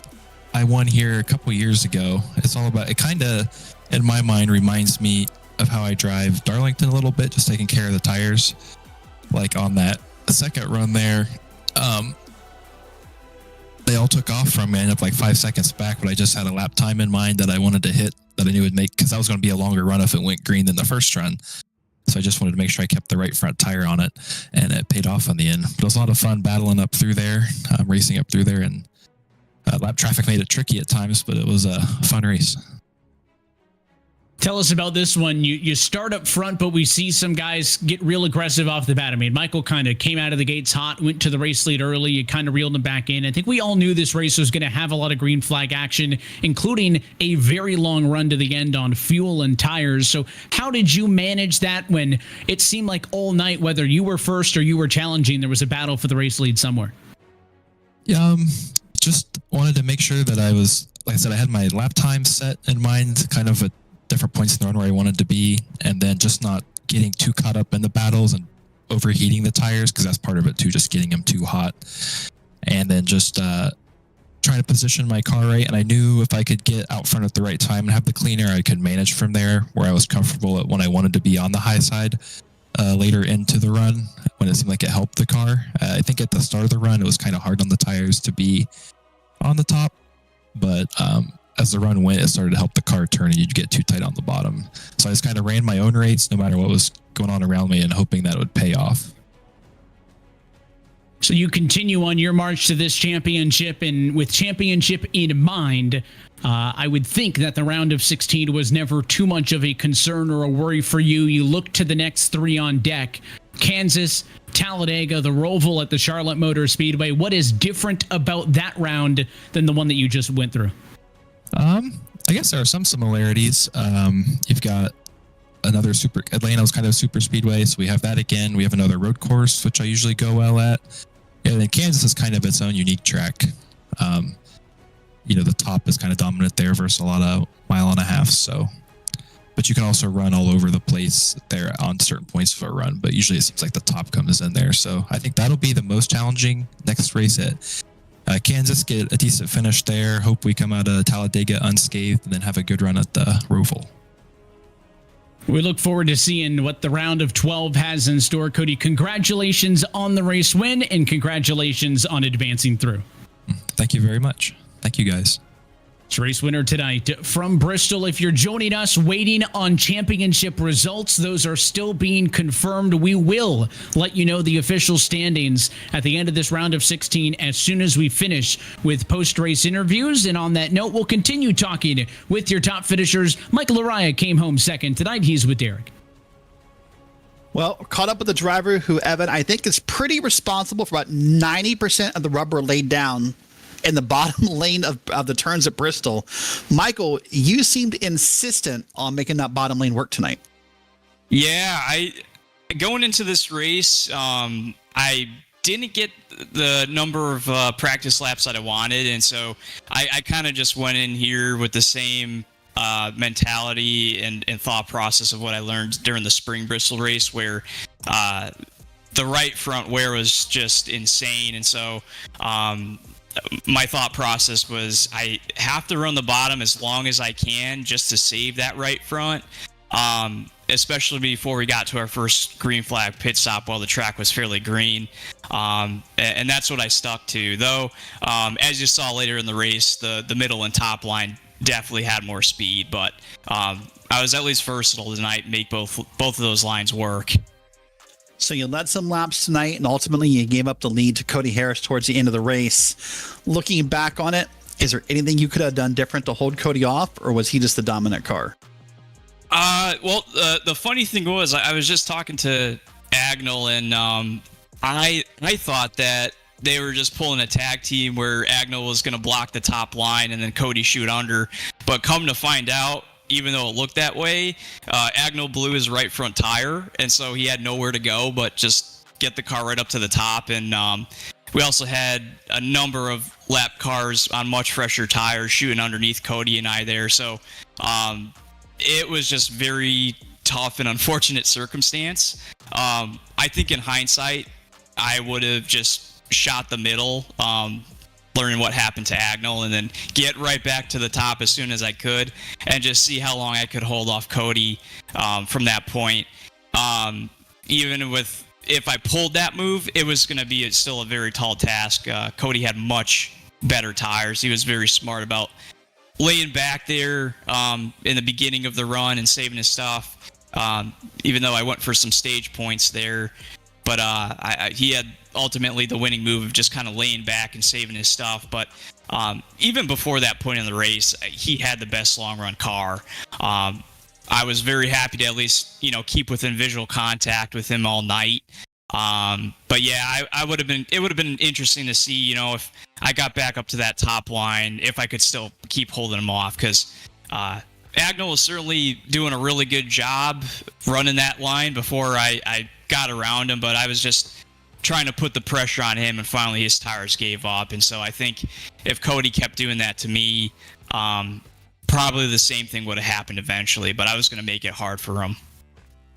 I won here a couple years ago. It's all about, it kind of, in my mind, reminds me of how I drive Darlington a little bit, just taking care of the tires. Like on that second run there, they all took off from me. I ended up like 5 seconds back, but I just had a lap time in mind that I wanted to hit, that I knew would make, because that was going to be a longer run if it went green than the first run. So I just wanted to make sure I kept the right front tire on it, and it paid off on the end. But it was a lot of fun battling up through there, racing up through there, and lap traffic made it tricky at times, but it was a fun race. Tell us about this one. You start up front, but we see some guys get real aggressive off the bat. I mean, Michael kind of came out of the gates hot, went to the race lead early. You kind of reeled him back in. I think we all knew this race was going to have a lot of green flag action, including a very long run to the end on fuel and tires. So how did you manage that when it seemed like all night, whether you were first or you were challenging, there was a battle for the race lead somewhere? Yeah, just wanted to make sure that I was, like I said, I had my lap time set in mind, kind of at different points in the run where I wanted to be, and then just not getting too caught up in the battles and overheating the tires, because that's part of it too, just getting them too hot. And then just trying to position my car right, and I knew if I could get out front at the right time and have the cleaner, I could manage from there, where I was comfortable at when I wanted to be on the high side later into the run, when it seemed like it helped the car. I think at the start of the run, it was kind of hard on the tires to be on the top, but as the run went, it started to help the car turn, and you'd get too tight on the bottom. So I just kind of ran my own rates no matter what was going on around me, and hoping that it would pay off. So you continue on your march to this championship, and with championship in mind, I would think that the round of 16 was never too much of a concern or a worry for you. You look to the next 3 on deck: Kansas, Talladega, the Roval at the Charlotte Motor Speedway. What is different about that round than the one that you just went through? I guess there are some similarities. You've got another Atlanta's kind of super speedway, so we have that again. We have another road course, which I usually go well at. And then Kansas is kind of its own unique track. The top is kind of dominant there versus a lot of 1.5 miles. So, but you can also run all over the place there on certain points of a run. But usually it seems like the top comes in there. So I think that'll be the most challenging next race at Kansas. Get a decent finish there. Hope we come out of Talladega unscathed, and then have a good run at the Roval. We look forward to seeing what the round of 12 has in store. Cody, congratulations on the race win, and congratulations on advancing through. Thank you very much. Thank you, guys. It's race winner tonight from Bristol. If you're joining us waiting on championship results, those are still being confirmed. We will let you know the official standings at the end of this round of 16 as soon as we finish with post-race interviews. And on that note, we'll continue talking with your top finishers. Michael Araya came home second tonight. He's with Derek. Well, caught up with the driver who, Evan, I think is pretty responsible for about 90% of the rubber laid down in the bottom lane of the turns at Bristol. Michael, you seemed insistent on making that bottom lane work tonight. Yeah, going into this race, I didn't get the number of practice laps that I wanted, and so I kind of just went in here with the same mentality and thought process of what I learned during the spring Bristol race, where the right front wear was just insane, and so my thought process was I have to run the bottom as long as I can just to save that right front, especially before we got to our first green flag pit stop while the track was fairly green. And that's what I stuck to. Though, as you saw later in the race, the middle and top line definitely had more speed, but I was at least versatile tonight and make both of those lines work. So you led some laps tonight, and ultimately you gave up the lead to Cody Harris towards the end of the race. Looking back on it, is there anything you could have done different to hold Cody off, or was he just the dominant car? Well, the funny thing was I was just talking to Agnell, and I thought that they were just pulling a tag team where Agnell was going to block the top line and then Cody shoot under. But come to find out, even though it looked that way, Agnell blew his right front tire, and so he had nowhere to go but just get the car right up to the top. And we also had a number of lap cars on much fresher tires shooting underneath Cody and I there. So it was just very tough and unfortunate circumstance. I think in hindsight, I would have just shot the middle, learning what happened to Agnell, and then get right back to the top as soon as I could and just see how long I could hold off Cody from that point. Even with, if I pulled that move, it was going to be still a very tall task. Cody had much better tires. He was very smart about laying back there in the beginning of the run and saving his stuff, even though I went for some stage points there. But he had ultimately the winning move of just kind of laying back and saving his stuff. But even before that point in the race, he had the best long run car. I was very happy to at least, keep within visual contact with him all night. But yeah, it would have been interesting to see, if I got back up to that top line, if I could still keep holding him off, because Agnell was certainly doing a really good job running that line before I got around him, but I was just trying to put the pressure on him, and finally his tires gave up. And so I think if Cody kept doing that to me, probably the same thing would have happened eventually, but I was going to make it hard for him.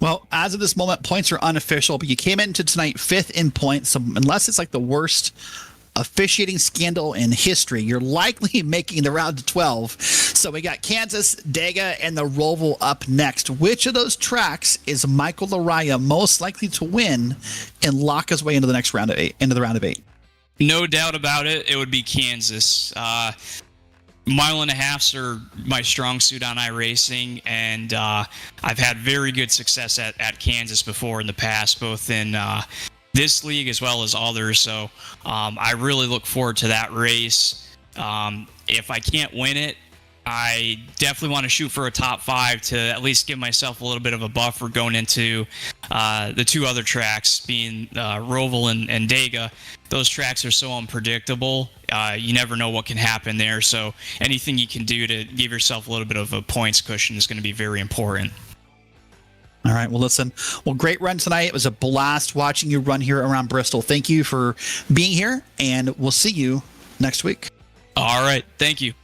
Well, as of this moment, points are unofficial, but you came into tonight 5th in points. So unless it's like the worst officiating scandal in history, you're likely making the round to 12. So we got Kansas, Dega, and the Roval up next. Which of those tracks is Michael Araya most likely to win and lock his way into the next round of 8? Into the round of 8. No doubt about it. It would be Kansas. 1.5 miles are my strong suit on iRacing, and I've had very good success at Kansas before in the past, both in this league as well as others. So I really look forward to that race. If I can't win it, I definitely want to shoot for a top 5 to at least give myself a little bit of a buffer going into the 2 other tracks, being Roval and Dega. Those tracks are so unpredictable. You never know what can happen there. So anything you can do to give yourself a little bit of a points cushion is going to be very important. All right. Well, listen. Well, great run tonight. It was a blast watching you run here around Bristol. Thank you for being here, and we'll see you next week. All right. Thank you.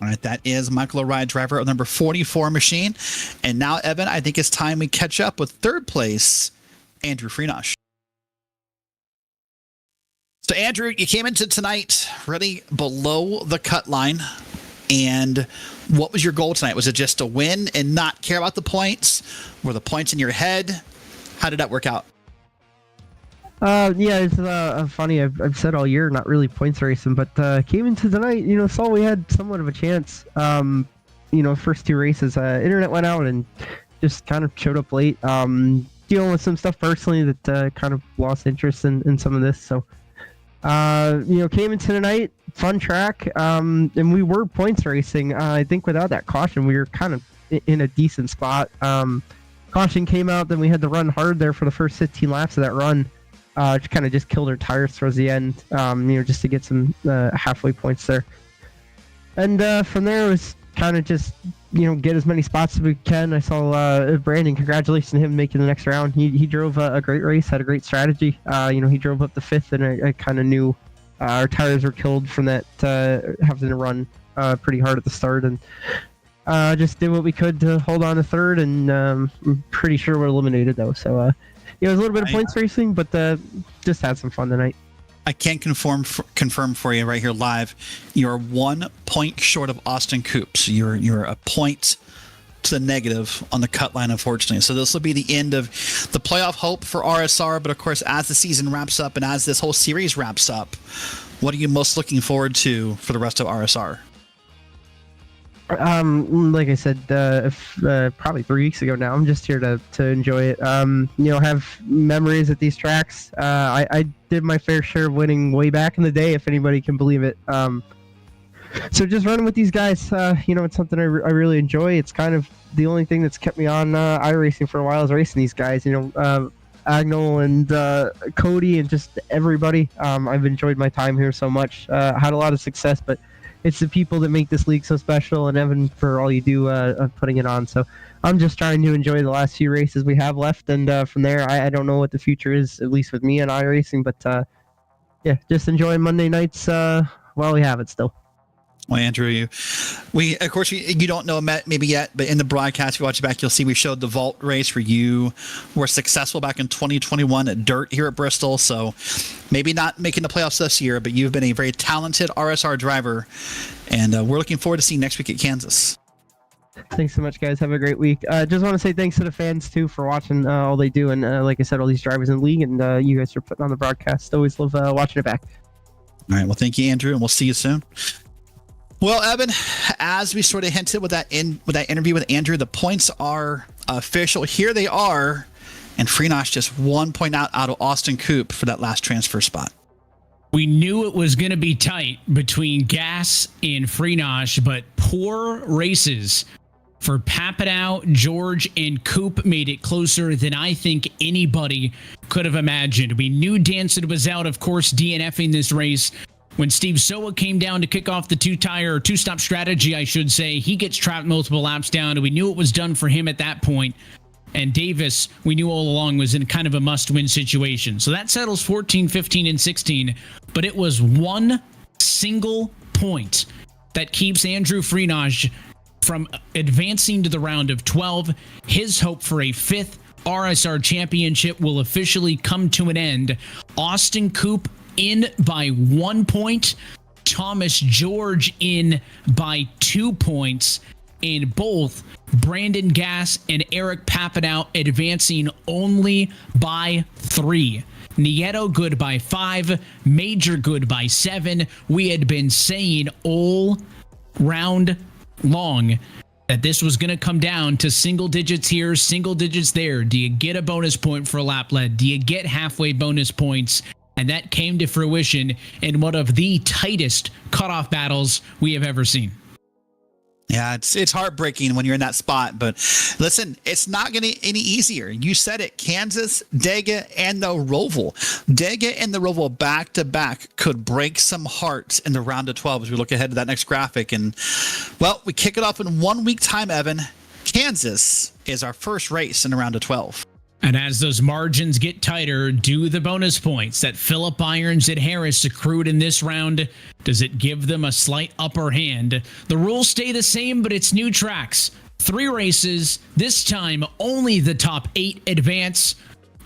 All right, that is Michael O'Reilly, driver of number 44 machine. And now, Evan, I think it's time we catch up with third place, Andrew Freenosh. So, Andrew, you came into tonight really below the cut line. And what was your goal tonight? Was it just to win and not care about the points? Were the points in your head? How did that work out? Yeah, it's funny. I've said all year, not really points racing, but came into tonight, saw we had somewhat of a chance. First 2 races, internet went out and just kind of showed up late. Dealing with some stuff personally that kind of lost interest in some of this. So, came into tonight, fun track, and we were points racing. I think without that caution, we were kind of in a decent spot. Caution came out, then we had to run hard there for the first 15 laps of that run. Just killed our tires towards the end, just to get some halfway points there. And from there, it was kind of just, get as many spots as we can. I saw Brandon, congratulations to him making the next round. He drove a great race, had a great strategy. He drove up the 5th, and I kind of knew our tires were killed from that, having to run pretty hard at the start. And just did what we could to hold on to 3rd, and I'm pretty sure we're eliminated, though. So, it was a little bit of points racing, but just had some fun tonight. I can confirm for you right here live. You're 1 point short of Austin Coops. You're a point to the negative on the cut line, unfortunately. So this will be the end of the playoff hope for RSR. But of course, as the season wraps up and as this whole series wraps up, what are you most looking forward to for the rest of RSR? Like I said, probably 3 weeks ago now, I'm just here to enjoy it. Have memories at these tracks. I did my fair share of winning way back in the day, if anybody can believe it. So just running with these guys, it's something I really enjoy. It's kind of the only thing that's kept me on iRacing for a while, is racing these guys. Agnell and Cody and just everybody. I've enjoyed my time here so much. Had a lot of success, but it's the people that make this league so special, and Evan, for all you do putting it on. So I'm just trying to enjoy the last few races we have left, and from there, I don't know what the future is, at least with me and iRacing, but just enjoying Monday nights while we have it still. Well, Andrew, we of course you don't know maybe yet, but in the broadcast, if you watch it back, you'll see we showed the vault race where you were successful back in 2021 at Dirt here at Bristol. So maybe not making the playoffs this year, but you've been a very talented RSR driver, and we're looking forward to seeing next week at Kansas. Thanks so much, guys. Have a great week. Just want to say thanks to the fans too for watching all they do, and like I said, all these drivers in the league, and you guys for putting on the broadcast. Always love watching it back. All right. Well, thank you, Andrew, and we'll see you soon. Well, Evan, as we sort of hinted with that interview with Andrew, the points are official. Here they are, and Freenosh just 1 point out of Austin Coop for that last transfer spot. We knew it was going to be tight between Gas and Freenosh, but poor races for Papineau, George, and Coop made it closer than I think anybody could have imagined. We knew Danson was out, of course, DNFing this race. When Steve Soa came down to kick off the two-stop strategy, I should say, he gets trapped multiple laps down, and we knew it was done for him at that point. And Davis, we knew all along, was in kind of a must-win situation. So that settles 14, 15, and 16. But it was one single point that keeps Andrew Freenosh from advancing to the round of 12. His hope for a 5th RSR championship will officially come to an end. Austin Coop in by 1 point. Thomas George in by 2 points. In both Brandon Gass and Eric Papineau advancing only by 3. Nieto good by 5. Major good by 7. We had been saying all round long that this was going to come down to single digits here, single digits there. Do you get a bonus point for a lap led? Do you get halfway bonus points? And that came to fruition in one of the tightest cutoff battles we have ever seen. Yeah, it's heartbreaking when you're in that spot, but listen, it's not going to any easier. You said it, Kansas, Dega, and the Roval. Dega and the Roval back-to-back could break some hearts in the round of 12 as we look ahead to that next graphic. And, well, we kick it off in 1 week time, Evan. Kansas is our first race in the round of 12. And as those margins get tighter, do the bonus points that Phillip Irons and Harris accrued in this round, does it give them a slight upper hand? The rules stay the same, but it's new tracks. 3 races, this time only the top 8 advance.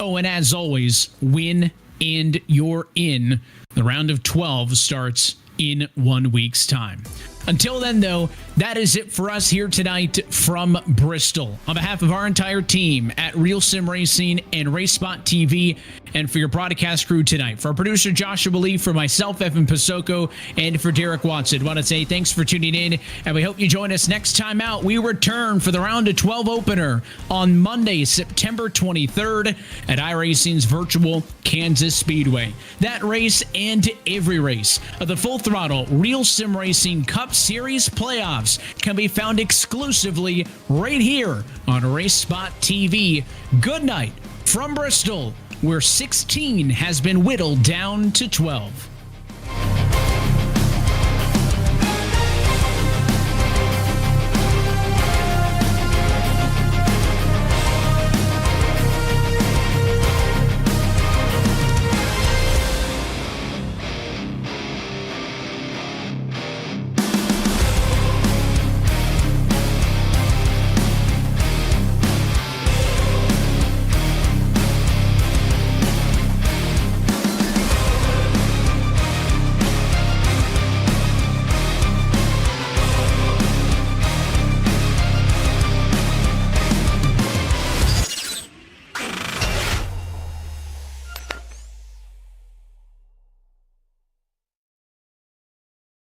Oh, and as always, win and you're in. The round of 12 starts in 1 week's time. Until then, though, that is it for us here tonight from Bristol. On behalf of our entire team at RealSimRacing and RaceSpotTV, and for your broadcast crew tonight, for our producer Joshua Lee, for myself, Evan Pasoko, and for Derek Watson, I want to say thanks for tuning in, and we hope you join us next time out. We return for the round of 12 opener on Monday, September 23rd at iRacing's virtual Kansas Speedway. That race and every race of the Full Throttle Real Sim Racing Cup Series playoffs can be found exclusively right here on RaceSpotTV. Good night from Bristol, where 16 has been whittled down to 12.